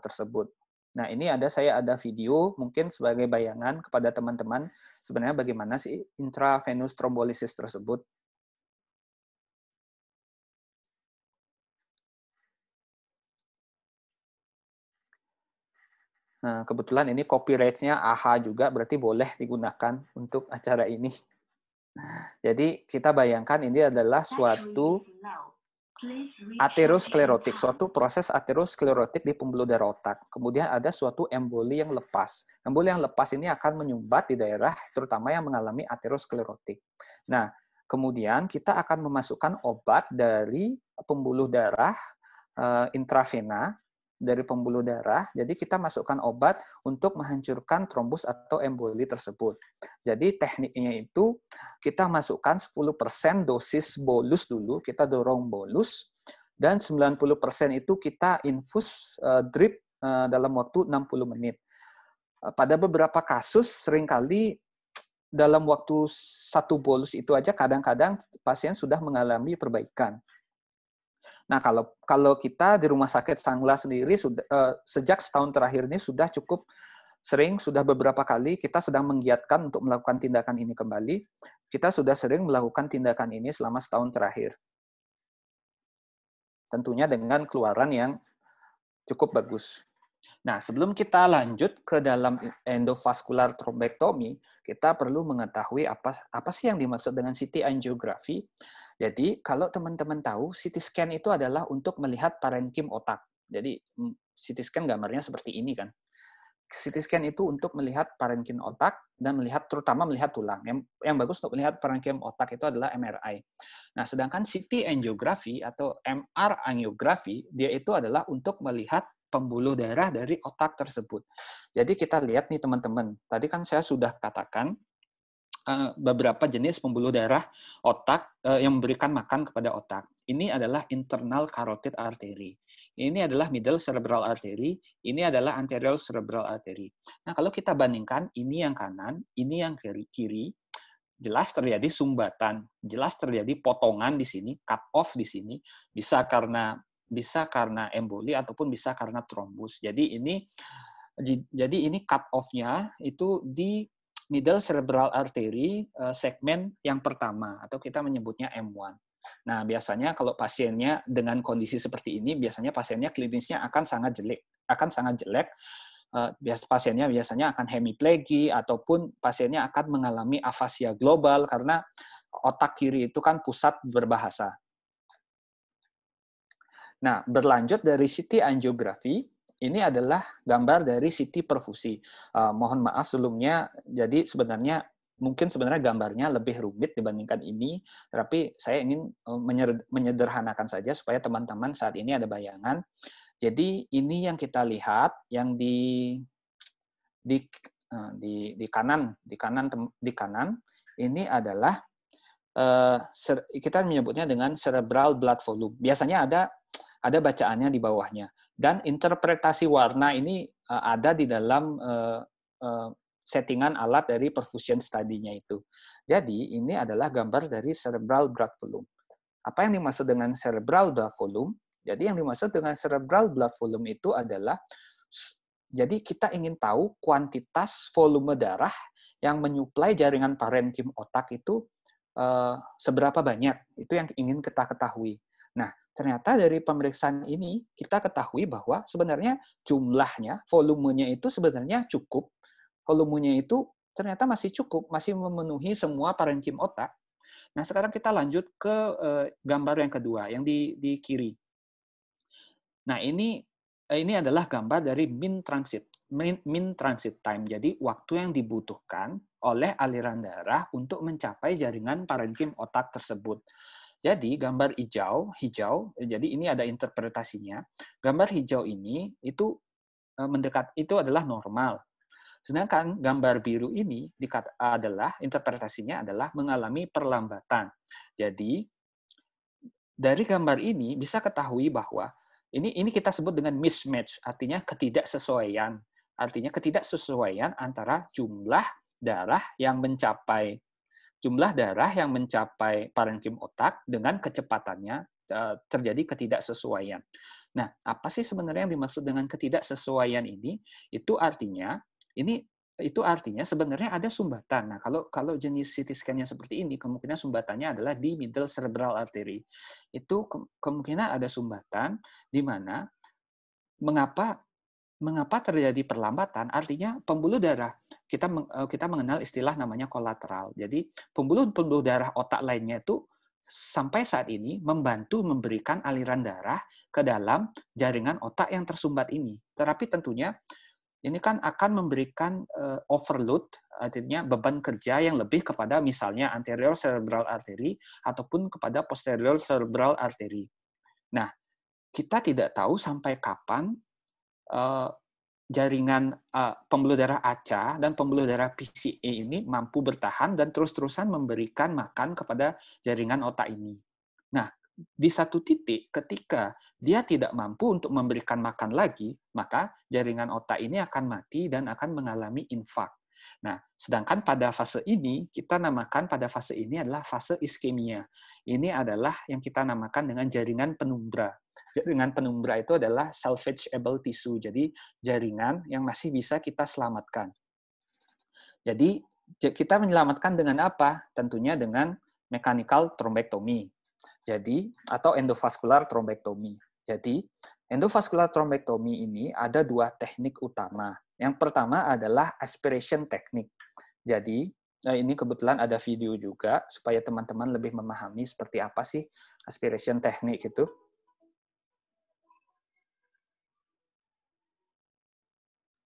B: tersebut. Nah, ini saya ada video mungkin sebagai bayangan kepada teman-teman sebenarnya bagaimana sih intravenous thrombolysis tersebut. Nah, kebetulan ini copyright-nya AHA juga, berarti boleh digunakan untuk acara ini. Jadi kita bayangkan ini adalah suatu aterosklerotik, suatu proses aterosklerotik di pembuluh darah otak. Kemudian ada suatu emboli yang lepas. Emboli yang lepas ini akan menyumbat di daerah terutama yang mengalami aterosklerotik. Nah, kemudian kita akan memasukkan obat dari pembuluh darah intravena, dari pembuluh darah. Jadi kita masukkan obat untuk menghancurkan trombus atau emboli tersebut. Jadi tekniknya itu kita masukkan 10% dosis bolus dulu, kita dorong bolus, dan 90% itu kita infus drip dalam waktu 60 menit. Pada beberapa kasus seringkali dalam waktu 1 bolus itu aja kadang-kadang pasien sudah mengalami perbaikan. Nah, kalau kita di Rumah Sakit Sangla sendiri sejak setahun terakhir ini sudah cukup sering, sudah beberapa kali kita sedang menggiatkan untuk melakukan tindakan ini kembali. Kita sudah sering melakukan tindakan ini selama setahun terakhir. Tentunya dengan keluaran yang cukup bagus. Nah, sebelum kita lanjut ke dalam endovascular thrombectomy, kita perlu mengetahui apa sih yang dimaksud dengan CT angiography. Jadi, kalau teman-teman tahu, CT scan itu adalah untuk melihat parenkim otak. Jadi, CT scan gambarnya seperti ini kan. CT scan itu untuk melihat parenkim otak dan terutama melihat tulang. Yang bagus untuk melihat parenkim otak itu adalah MRI. Nah, sedangkan CT angiography atau MR angiography, dia itu adalah untuk melihat pembuluh darah dari otak tersebut. Jadi kita lihat nih teman-teman, tadi kan saya sudah katakan beberapa jenis pembuluh darah otak yang memberikan makan kepada otak. Ini adalah internal carotid artery. Ini adalah middle cerebral artery. Ini adalah anterior cerebral artery. Nah, kalau kita bandingkan ini yang kanan, ini yang kiri, jelas terjadi sumbatan, jelas terjadi potongan di sini, cut off di sini, bisa karena emboli ataupun bisa karena trombus. Jadi ini cut off-nya itu di middle cerebral artery segmen yang pertama atau kita menyebutnya M1. Nah, biasanya kalau pasiennya dengan kondisi seperti ini, biasanya pasiennya klinisnya akan sangat jelek. Pasiennya biasanya akan hemiplegi ataupun pasiennya akan mengalami afasia global karena otak kiri itu kan pusat berbahasa. Nah, berlanjut dari CT angiography, ini adalah gambar dari CT perfusi. Mohon maaf sebelumnya, jadi sebenarnya gambarnya lebih rumit dibandingkan ini, tapi saya ingin menyederhanakan saja supaya teman-teman saat ini ada bayangan. Jadi ini yang kita lihat, yang di kanan ini adalah kita menyebutnya dengan cerebral blood volume. Biasanya ada bacaannya di bawahnya. Dan interpretasi warna ini ada di dalam settingan alat dari perfusion study-nya itu. Jadi ini adalah gambar dari cerebral blood volume. Apa yang dimaksud dengan cerebral blood volume? Jadi yang dimaksud dengan cerebral blood volume itu adalah, jadi kita ingin tahu kuantitas volume darah yang menyuplai jaringan parenkim otak itu seberapa banyak. Itu yang ingin kita ketahui. Nah, ternyata dari pemeriksaan ini kita ketahui bahwa sebenarnya jumlahnya, volumenya itu sebenarnya cukup. Volumenya itu ternyata masih cukup, masih memenuhi semua parenkim otak. Nah, sekarang kita lanjut ke gambar yang kedua, yang di kiri. Nah, ini adalah gambar dari mean transit time. Jadi, waktu yang dibutuhkan oleh aliran darah untuk mencapai jaringan parenkim otak tersebut. Jadi gambar hijau, jadi ini ada interpretasinya. Gambar hijau ini itu adalah normal. Sedangkan gambar biru ini interpretasinya adalah mengalami perlambatan. Jadi dari gambar ini bisa ketahui bahwa ini kita sebut dengan mismatch, artinya ketidaksesuaian. Artinya ketidaksesuaian antara jumlah darah yang mencapai parenkim otak dengan kecepatannya terjadi ketidaksesuaian. Nah, apa sih sebenarnya yang dimaksud dengan ketidaksesuaian ini? Itu artinya sebenarnya ada sumbatan. Nah, kalau jenis CT scan-nya seperti ini, kemungkinan sumbatannya adalah di middle cerebral artery. Itu kemungkinan ada sumbatan di mana mengapa terjadi perlambatan? Artinya pembuluh darah, kita mengenal istilah namanya kolateral. Jadi pembuluh darah otak lainnya itu sampai saat ini membantu memberikan aliran darah ke dalam jaringan otak yang tersumbat ini. Tetapi tentunya ini kan akan memberikan overload, artinya beban kerja yang lebih kepada misalnya anterior cerebral artery ataupun kepada posterior cerebral artery. Nah, kita tidak tahu sampai kapan jaringan pembuluh darah ACA dan pembuluh darah PCA ini mampu bertahan dan terus-terusan memberikan makan kepada jaringan otak ini. Nah, di satu titik ketika dia tidak mampu untuk memberikan makan lagi, maka jaringan otak ini akan mati dan akan mengalami infark. Nah, sedangkan pada fase ini, kita namakan pada fase ini adalah fase iskemia. Ini adalah yang kita namakan dengan jaringan penumbra. Jaringan penumbra itu adalah salvageable tissue, jadi jaringan yang masih bisa kita selamatkan. Jadi, kita menyelamatkan dengan apa? Tentunya dengan mechanical thrombectomy. Jadi, atau endovascular thrombectomy. Jadi, Endovascular thrombectomy ini ada dua teknik utama. Yang pertama adalah aspiration technique. Jadi, ini kebetulan ada video juga, supaya teman-teman lebih memahami seperti apa sih aspiration technique itu.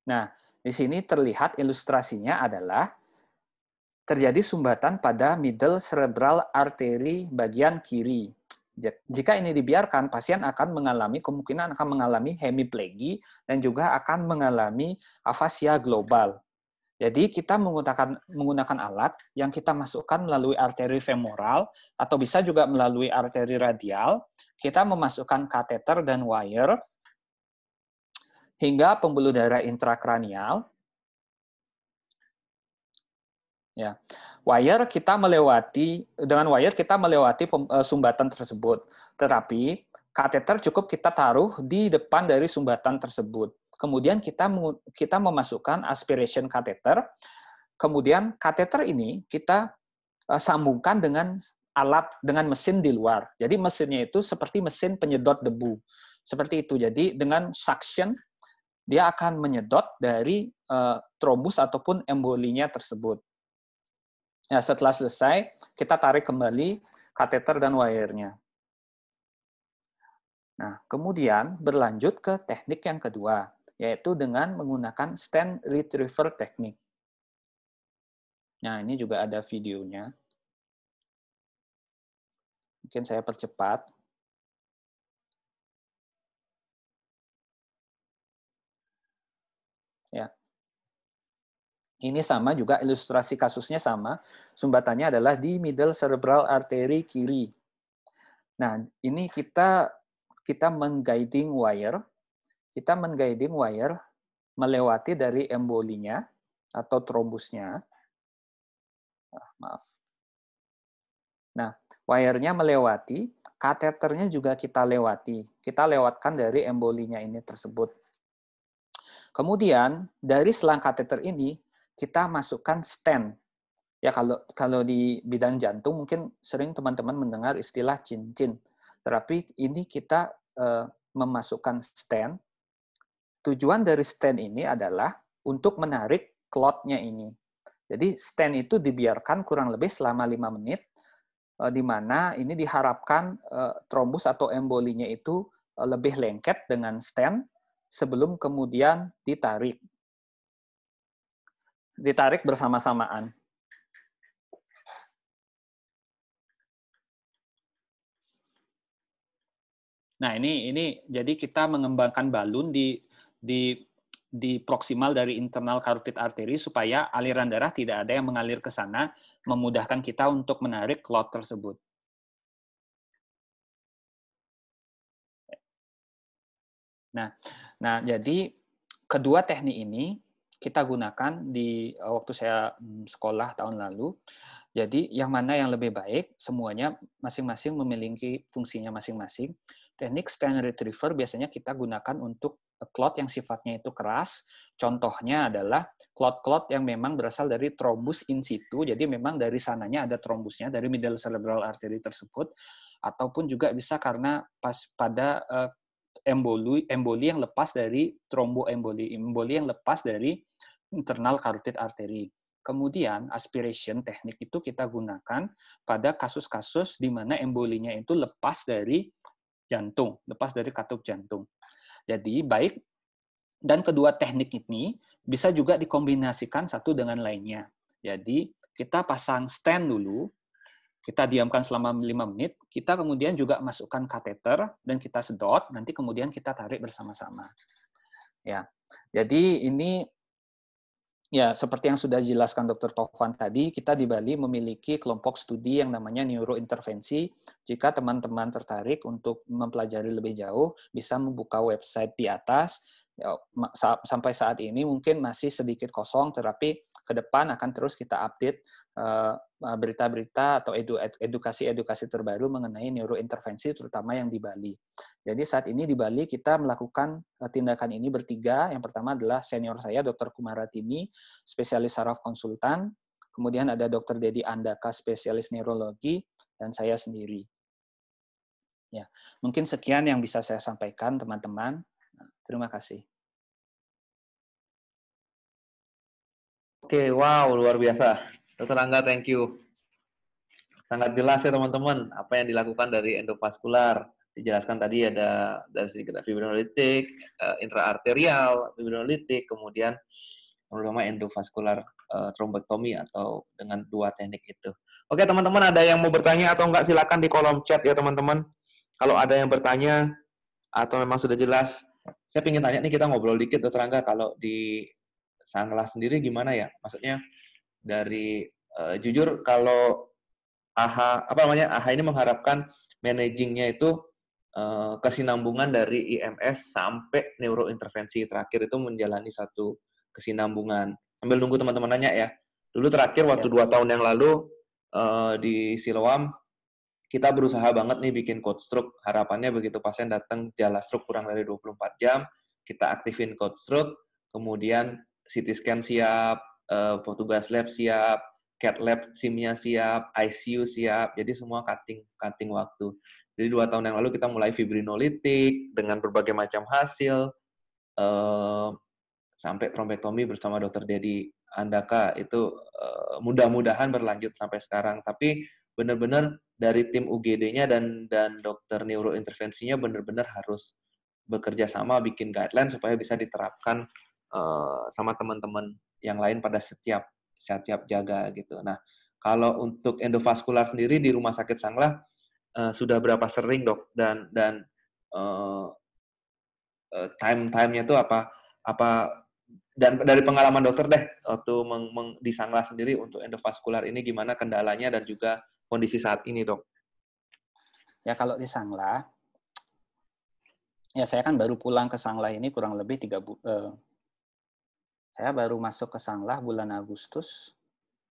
B: Nah, di sini terlihat ilustrasinya adalah terjadi sumbatan pada middle cerebral artery bagian kiri. Jika ini dibiarkan, pasien kemungkinan akan mengalami hemiplegi dan juga akan mengalami afasia global. Jadi kita menggunakan alat yang kita masukkan melalui arteri femoral atau bisa juga melalui arteri radial. Kita memasukkan kateter dan wire hingga pembuluh darah intrakranial. Ya, dengan wire kita melewati sumbatan tersebut. Tetapi kateter cukup kita taruh di depan dari sumbatan tersebut. Kemudian kita memasukkan aspiration kateter. Kemudian kateter ini kita sambungkan dengan mesin di luar. Jadi mesinnya itu seperti mesin penyedot debu. Seperti itu. Jadi dengan suction dia akan menyedot dari trombus ataupun embolinya tersebut. Ya, setelah selesai, kita tarik kembali kateter dan wire-nya. Nah, kemudian berlanjut ke teknik yang kedua, yaitu dengan menggunakan stent retriever teknik. Nah, ini juga ada videonya. Mungkin saya percepat. Ya. Ini sama juga, ilustrasi kasusnya sama. Sumbatannya adalah di middle cerebral artery kiri. Nah, ini kita mengguiding wire. Kita mengguiding wire melewati dari embolinya atau trombusnya. Maaf. Nah, wire-nya melewati, kateternya juga kita lewati. Kita lewatkan dari embolinya ini tersebut. Kemudian, dari selang kateter ini, kita masukkan stent. Ya, kalau di bidang jantung mungkin sering teman-teman mendengar istilah cincin. Tetapi ini kita memasukkan stent. Tujuan dari stent ini adalah untuk menarik clot-nya ini. Jadi stent itu dibiarkan kurang lebih selama 5 menit, di mana ini diharapkan trombus atau embolinya itu lebih lengket dengan stent sebelum kemudian ditarik bersama-samaan. Nah, ini jadi kita mengembangkan balun di proksimal dari internal carotid artery supaya aliran darah tidak ada yang mengalir ke sana, memudahkan kita untuk menarik clot tersebut. Nah, jadi kedua teknik ini kita gunakan di waktu saya sekolah tahun lalu. Jadi yang mana yang lebih baik? Semuanya masing-masing memiliki fungsinya masing-masing. Teknik stent retriever biasanya kita gunakan untuk clot yang sifatnya itu keras. Contohnya adalah clot-clot yang memang berasal dari trombus in situ. Jadi memang dari sananya ada trombusnya dari middle cerebral artery tersebut. Ataupun juga bisa karena pada emboli yang lepas dari tromboemboli, emboli yang lepas dari internal carotid artery. Kemudian aspiration teknik itu kita gunakan pada kasus-kasus di mana embolinya itu lepas dari jantung, lepas dari katup jantung. Jadi baik, dan kedua teknik ini bisa juga dikombinasikan satu dengan lainnya. Jadi kita pasang stent dulu, kita diamkan selama 5 menit, kita kemudian juga masukkan kateter dan kita sedot, nanti kemudian kita tarik bersama-sama. Ya, jadi ini ya seperti yang sudah dijelaskan Dr. Tovan tadi, kita di Bali memiliki kelompok studi yang namanya neurointervensi. Jika teman-teman tertarik untuk mempelajari lebih jauh, bisa membuka website di atas. Ya, sampai saat ini mungkin masih sedikit kosong, tetapi ke depan akan terus kita update berita-berita atau edukasi-edukasi terbaru mengenai neurointervensi, terutama yang di Bali. Jadi saat ini di Bali kita melakukan tindakan ini bertiga. Yang pertama adalah senior saya, Dr. Kumaratini, spesialis saraf konsultan. Kemudian ada Dr. Dedi Andaka, spesialis neurologi, dan saya sendiri. Ya, mungkin sekian yang bisa saya sampaikan, teman-teman. Terima kasih.
A: Oke, wow, luar biasa. Dr. Angga, thank you. Sangat jelas ya teman-teman, apa yang dilakukan dari endovaskular. Dijelaskan tadi ada dari segi fibrinolitik, intraarterial, fibrinolitik, kemudian terutama endovaskular trombektomi atau dengan dua teknik itu. Oke teman-teman, ada yang mau bertanya atau enggak, silakan di kolom chat ya teman-teman. Kalau ada yang bertanya atau memang sudah jelas, saya ingin tanya nih, kita ngobrol dikit Dr. Angga, kalau di Sanglah sendiri gimana ya? Maksudnya dari jujur kalau AHA ini mengharapkan managingnya itu kesinambungan dari IMS sampai neurointervensi terakhir itu menjalani satu kesinambungan. Sambil nunggu teman-teman nanya ya. Dulu terakhir waktu 2 tahun yang lalu di Siloam kita berusaha banget nih bikin code stroke. Harapannya begitu pasien datang gejala stroke kurang dari 24 jam, kita aktifin code stroke, kemudian CT scan siap, petugas lab siap, CAT lab SIM-nya siap, ICU siap, jadi semua cutting waktu. Jadi 2 tahun yang lalu kita mulai fibrinolitik dengan berbagai macam hasil, sampai trombektomi bersama Dr. Dedi Andaka, itu mudah-mudahan berlanjut sampai sekarang. Tapi benar-benar dari tim UGD-nya dan dokter neurointervensinya benar-benar harus bekerja sama bikin guideline supaya bisa diterapkan sama teman-teman yang lain pada setiap jaga gitu. Nah, kalau untuk endovaskular sendiri di Rumah Sakit Sanglah sudah berapa sering dok, dan time-nya itu apa dan dari pengalaman dokter deh waktu di Sanglah sendiri untuk endovaskular ini gimana kendalanya dan juga kondisi saat ini dok?
B: Ya kalau di Sanglah, ya saya kan baru pulang ke Sanglah ini kurang lebih 3 bulan. Saya baru masuk ke Sanglah bulan Agustus.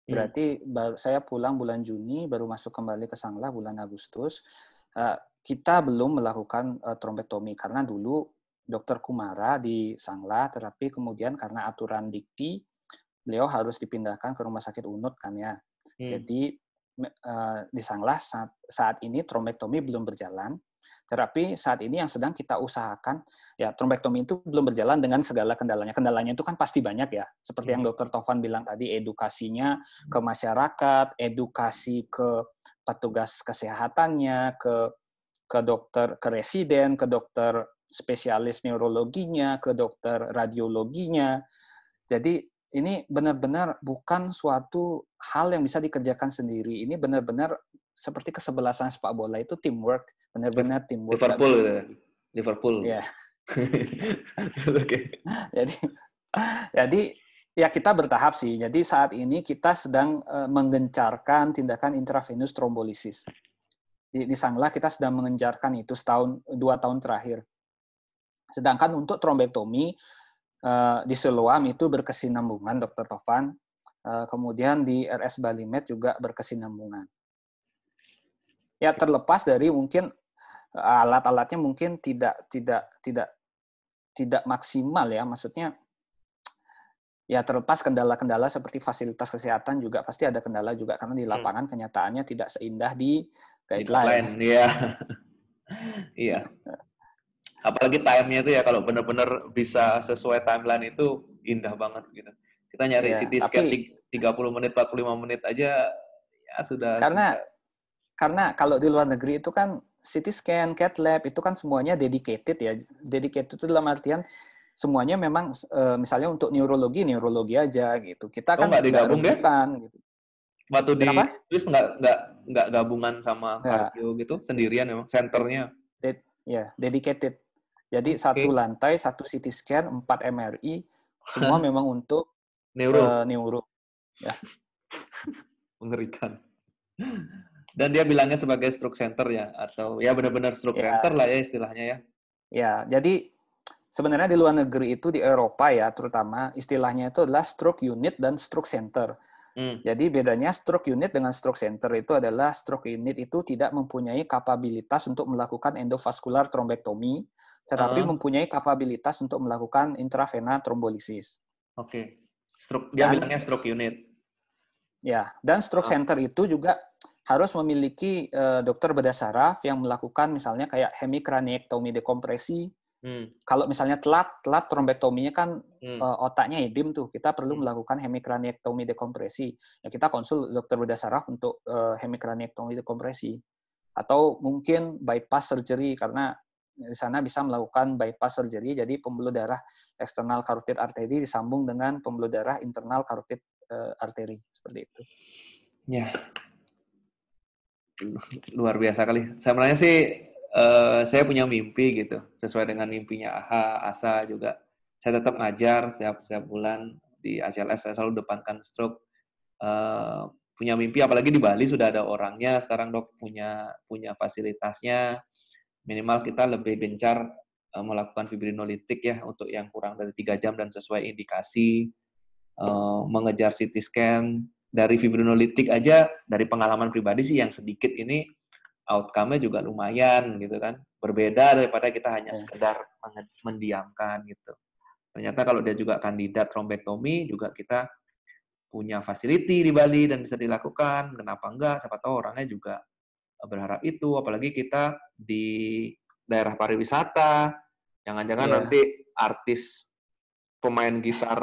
B: Berarti saya pulang bulan Juni, baru masuk kembali ke Sanglah bulan Agustus. Kita belum melakukan trombektomi karena dulu Dr. Kumara di Sanglah terapi, kemudian karena aturan dikti, beliau harus dipindahkan ke Rumah Sakit Unut kan ya. Jadi di Sanglah saat ini trombektomi belum berjalan. Terapi saat ini yang sedang kita usahakan, ya trombektomi itu belum berjalan dengan segala kendalanya. Kendalanya itu kan pasti banyak ya. Seperti yang Dr. Tovan bilang tadi, edukasinya ke masyarakat, edukasi ke petugas kesehatannya, ke dokter, ke residen, ke dokter spesialis neurologinya, ke dokter radiologinya. Jadi ini benar-benar bukan suatu hal yang bisa dikerjakan sendiri. Ini benar-benar seperti kesebelasan sepak bola, itu teamwork, benar-benar teamwork.
A: Liverpool.
B: Ya. Jadi ya kita bertahap sih. Jadi saat ini kita sedang menggencarkan tindakan intravenous trombolisis. Di Sanglah kita sedang mengencarkan itu 2 tahun terakhir. Sedangkan untuk trombektomi di Siloam itu berkesinambungan, Dr. Tovan. Kemudian di RS Balimed juga berkesinambungan. Ya terlepas dari mungkin alat-alatnya mungkin tidak maksimal ya, maksudnya ya terlepas kendala-kendala seperti fasilitas kesehatan juga pasti ada kendala juga karena di lapangan kenyataannya tidak seindah di guideline.
A: Iya. Iya. Apalagi time-nya itu ya kalau benar-benar bisa sesuai timeline itu indah banget gitu. Kita nyari CT scan 30 menit, 45 menit aja ya sudah.
B: Karena kalau di luar negeri itu kan CT scan, CAT lab itu kan semuanya dedicated ya. Dedicated itu dalam artian semuanya memang misalnya untuk neurologi aja gitu. Kita kan
A: nggak digabung deh
B: gitu.
A: Waktu di Swiss nggak gabungan sama cardio gitu, sendirian memang senternya.
B: Ya, dedicated. Jadi satu lantai, satu CT scan, 4 MRI, semua memang untuk neuro. Ya.
A: Mengerikan. Dan dia bilangnya sebagai stroke center ya, atau ya benar-benar stroke center lah ya istilahnya ya.
B: Ya, jadi sebenarnya di luar negeri itu, di Eropa ya terutama, istilahnya itu adalah stroke unit dan stroke center. Jadi bedanya stroke unit dengan stroke center itu adalah stroke unit itu tidak mempunyai kapabilitas untuk melakukan endovaskular trombektomi, tetapi mempunyai kapabilitas untuk melakukan intravena trombolisis.
A: Dia bilangnya stroke unit.
B: Ya, dan stroke center itu juga harus memiliki dokter bedah saraf yang melakukan misalnya kayak hemikraniektomi dekompresi. Kalau misalnya telat trombektominya kan otaknya edem tuh, kita perlu melakukan hemikraniektomi dekompresi. Ya kita konsul dokter bedah saraf untuk hemikraniektomi dekompresi. Atau mungkin bypass surgery karena di sana bisa melakukan bypass surgery, jadi pembuluh darah eksternal karotid arteri disambung dengan pembuluh darah internal karotid arteri, seperti itu.
A: Ya, luar biasa kali. Sebenarnya sih saya punya mimpi gitu, sesuai dengan mimpinya Asa juga. Saya tetap ngajar setiap bulan di ACLS, saya selalu depankan stroke. Punya mimpi, apalagi di Bali sudah ada orangnya sekarang dok, punya fasilitasnya. Minimal kita lebih gencar melakukan fibrinolitik ya untuk yang kurang dari 3 jam dan sesuai indikasi. Mengejar CT scan dari fibrinolitik aja, dari pengalaman pribadi sih yang sedikit ini outcome-nya juga lumayan gitu kan. Berbeda daripada kita hanya sekedar mendiamkan gitu. Ternyata kalau dia juga kandidat trombektomi juga kita punya facility di Bali dan bisa dilakukan. Kenapa enggak? Siapa tahu orangnya juga berharap itu, apalagi kita di daerah pariwisata. Jangan-jangan nanti artis pemain gitar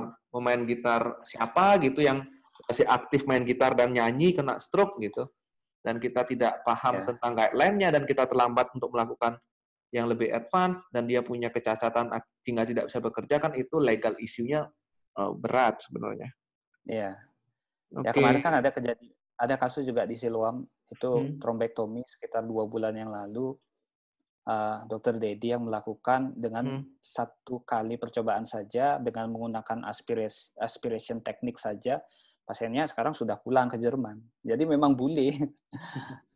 A: siapa gitu yang masih aktif main gitar dan nyanyi kena stroke gitu. Dan kita tidak paham tentang guideline-nya dan kita terlambat untuk melakukan yang lebih advance dan dia punya kecacatan sehingga tidak bisa bekerja, kan itu legal isunya berat sebenarnya.
B: Iya. Ya kemarin kan ada kasus juga di Siloam itu trombektomi sekitar 2 bulan yang lalu. Dokter Dedi yang melakukan dengan 1 kali percobaan saja dengan menggunakan aspiration teknik saja, pasiennya sekarang sudah pulang ke Jerman. Jadi memang bule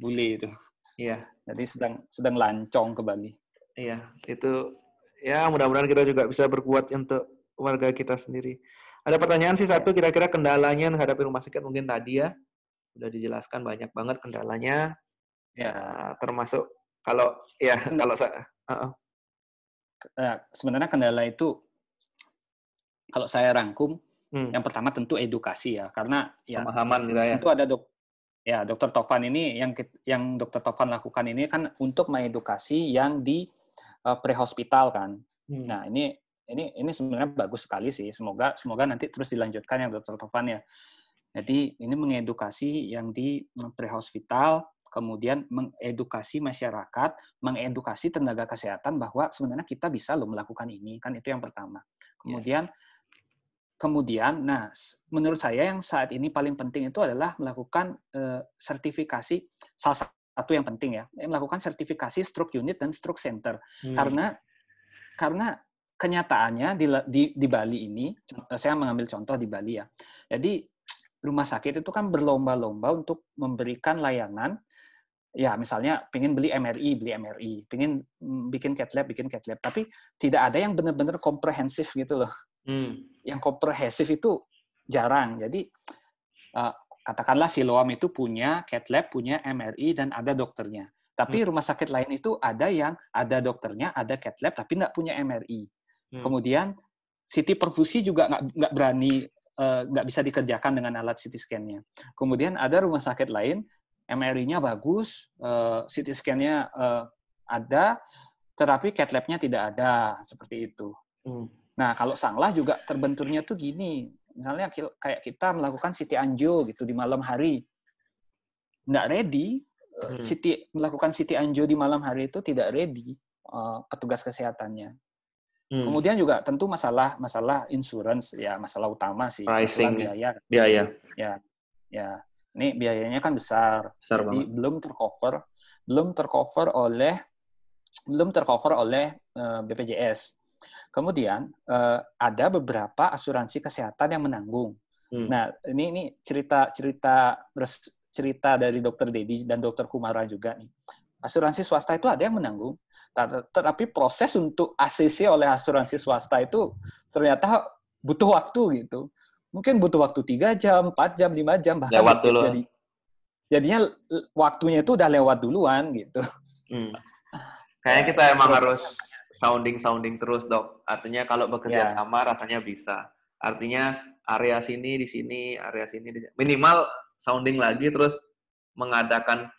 B: itu.
A: Iya.
B: Jadi sedang lancong ke Bali.
A: Iya, itu ya mudah-mudahan kita juga bisa berbuat untuk warga kita sendiri. Ada pertanyaan sih satu, kira-kira kendalanya menghadapi rumah sakit mungkin tadi ya sudah dijelaskan banyak banget kendalanya. Ya, termasuk kalau saya
B: sebenarnya kendala itu kalau saya rangkum yang pertama tentu edukasi ya, karena ya
A: pemahaman gitu ya.
B: Tentu ada Dokter Tovan ini yang Dokter Tovan lakukan ini kan untuk mengedukasi yang di pre-hospital kan. Nah, ini sebenarnya bagus sekali sih. Semoga nanti terus dilanjutkan yang Dokter Tovan ya. Jadi ini mengedukasi yang di pre-hospital, kemudian mengedukasi masyarakat, mengedukasi tenaga kesehatan bahwa sebenarnya kita bisa loh melakukan ini, kan itu yang pertama. Kemudian, nah, menurut saya yang saat ini paling penting itu adalah melakukan sertifikasi, salah satu yang penting ya, melakukan sertifikasi stroke unit dan stroke center. Karena kenyataannya di Bali ini, saya mengambil contoh di Bali ya. Jadi rumah sakit itu kan berlomba-lomba untuk memberikan layanan. Ya, misalnya pengen beli MRI, pengen bikin cath lab, tapi tidak ada yang benar-benar komprehensif gitu loh. Yang komprehensif itu jarang. Jadi katakanlah Siloam itu punya cath lab, punya MRI dan ada dokternya. Tapi rumah sakit lain itu ada yang ada dokternya, ada cath lab tapi nggak punya MRI. Kemudian CT perfusi juga nggak berani, nggak bisa dikerjakan dengan alat CT scan-nya. Kemudian ada rumah sakit lain MRI-nya bagus, CT scan-nya ada, tetapi cath lab-nya tidak ada, seperti itu. Nah, kalau Sanglah juga terbenturnya tuh gini, misalnya kayak kita melakukan CT angio gitu di malam hari, nggak ready, melakukan CT angio di malam hari itu tidak ready petugas kesehatannya. Kemudian juga tentu masalah insurance ya, masalah utama sih, masalah biaya. Ya, ini biayanya kan besar jadi banget. belum tercover oleh BPJS. Kemudian ada beberapa asuransi kesehatan yang menanggung. Nah, ini cerita dari Dokter Dedi dan Dokter Kumara juga nih. Asuransi swasta itu ada yang menanggung, tetapi proses untuk ACC oleh asuransi swasta itu ternyata butuh waktu gitu. Mungkin butuh waktu 3 jam, 4 jam, 5 jam, bahkan jadinya waktunya itu udah lewat duluan gitu.
A: Kayaknya kita emang harus sounding terus, Dok. Artinya kalau bekerja sama rasanya bisa. Artinya area sini di sini, area sini di sini. Minimal sounding lagi terus mengadakan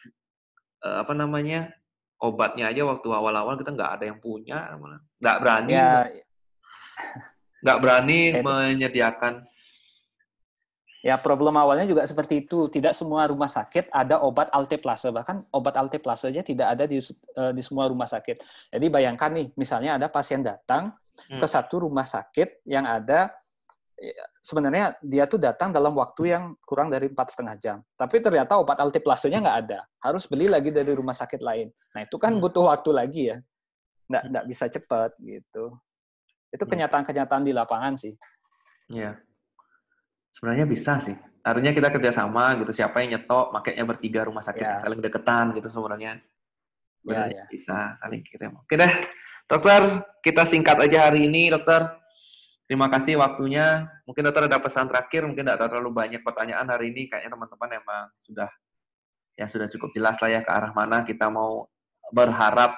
A: obatnya aja waktu awal-awal kita nggak ada yang punya, nggak berani,
B: Ya,
A: nggak berani
B: itu.
A: menyediakan.
B: Ya, problem awalnya juga seperti itu. Tidak semua rumah sakit ada obat alteplase. Bahkan obat alteplase aja tidak ada di semua rumah sakit. Jadi bayangkan nih, misalnya ada pasien datang ke satu rumah sakit yang ada, sebenarnya dia tuh datang dalam waktu yang kurang dari 4,5 jam. Tapi ternyata obat alteplase-nya nggak ada. Harus beli lagi dari rumah sakit lain. Nah, itu kan butuh waktu lagi ya. Nggak bisa cepat gitu. Itu kenyataan-kenyataan di lapangan sih.
A: Iya. Sebenarnya bisa sih. Artinya kita kerjasama gitu. Siapa yang nyetok, makanya bertiga rumah sakit yang saling deketan gitu sebenarnya. Sebenarnya bisa saling kirim. Oke deh, dokter, kita singkat aja hari ini, dokter. Terima kasih waktunya. Mungkin dokter ada pesan terakhir, mungkin tidak terlalu banyak pertanyaan hari ini. Kayaknya teman-teman emang sudah cukup jelas lah ya ke arah mana kita mau berharap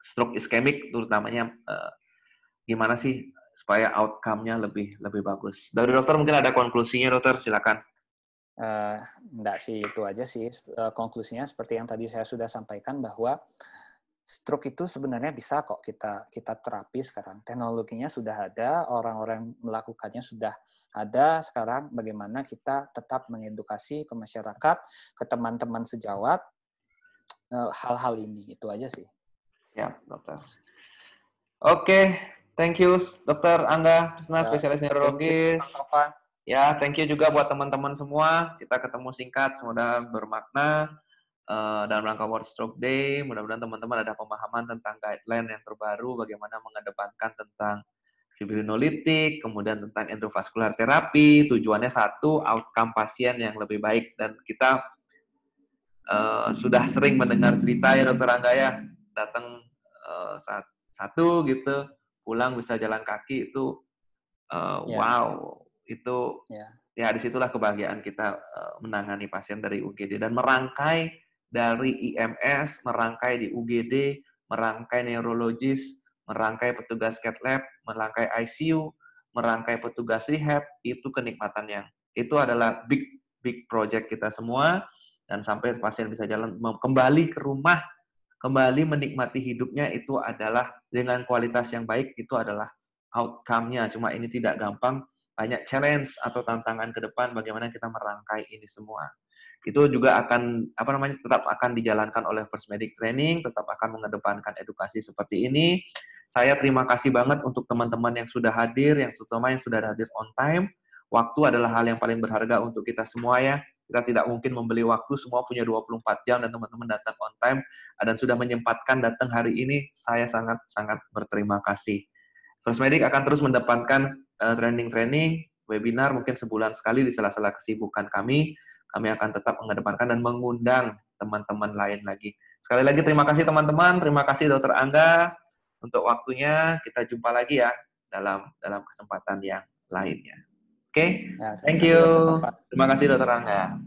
A: stroke iskemik, terutamanya gimana sih supaya outcome-nya lebih bagus. Dari dokter mungkin ada konklusinya, dokter, silakan.
B: Enggak sih, itu aja sih. Konklusinya seperti yang tadi saya sudah sampaikan bahwa stroke itu sebenarnya bisa kok kita terapi sekarang. Teknologinya sudah ada, orang-orang melakukannya sudah ada. Sekarang bagaimana kita tetap mengedukasi ke masyarakat, ke teman-teman sejawat hal-hal ini. Itu aja sih.
A: Ya, dokter. Oke, thank you, Dokter Angga, spesialis neurologis. Ya, thank you juga buat teman-teman semua. Kita ketemu singkat, semoga bermakna dalam rangka World Stroke Day. Mudah-mudahan teman-teman ada pemahaman tentang guideline yang terbaru, bagaimana mengedepankan tentang fibrinolitik, kemudian tentang endovaskular terapi. Tujuannya satu, outcome pasien yang lebih baik. Dan kita sudah sering mendengar cerita ya, Dokter Angga ya, datang satu gitu, pulang bisa jalan kaki itu wow, itu ya disitulah kebahagiaan kita menangani pasien dari UGD dan merangkai dari IMS, merangkai di UGD, merangkai neurologis, merangkai petugas cath lab, merangkai ICU, merangkai petugas rehab, itu kenikmatannya. Itu adalah big project kita semua, dan sampai pasien bisa jalan kembali ke rumah, kembali menikmati hidupnya, itu adalah dengan kualitas yang baik, itu adalah outcome-nya. Cuma ini tidak gampang, banyak challenge atau tantangan ke depan bagaimana kita merangkai ini semua. Itu juga akan tetap akan dijalankan oleh First Medic Training, tetap akan mengedepankan edukasi seperti ini. Saya terima kasih banget untuk teman-teman yang sudah hadir, yang sudah hadir on time. Waktu adalah hal yang paling berharga untuk kita semua ya. Kita tidak mungkin membeli waktu, semua punya 24 jam dan teman-teman datang on time dan sudah menyempatkan datang hari ini. Saya sangat berterima kasih. First Medic akan terus mendepankan training-training, webinar mungkin sebulan sekali di sela-sela kesibukan kami. Kami akan tetap mengedepankan dan mengundang teman-teman lain lagi. Sekali lagi terima kasih teman-teman, terima kasih Dokter Angga untuk waktunya. Kita jumpa lagi ya dalam kesempatan yang lainnya. Oke, thank you. Terima kasih Dokter Angga.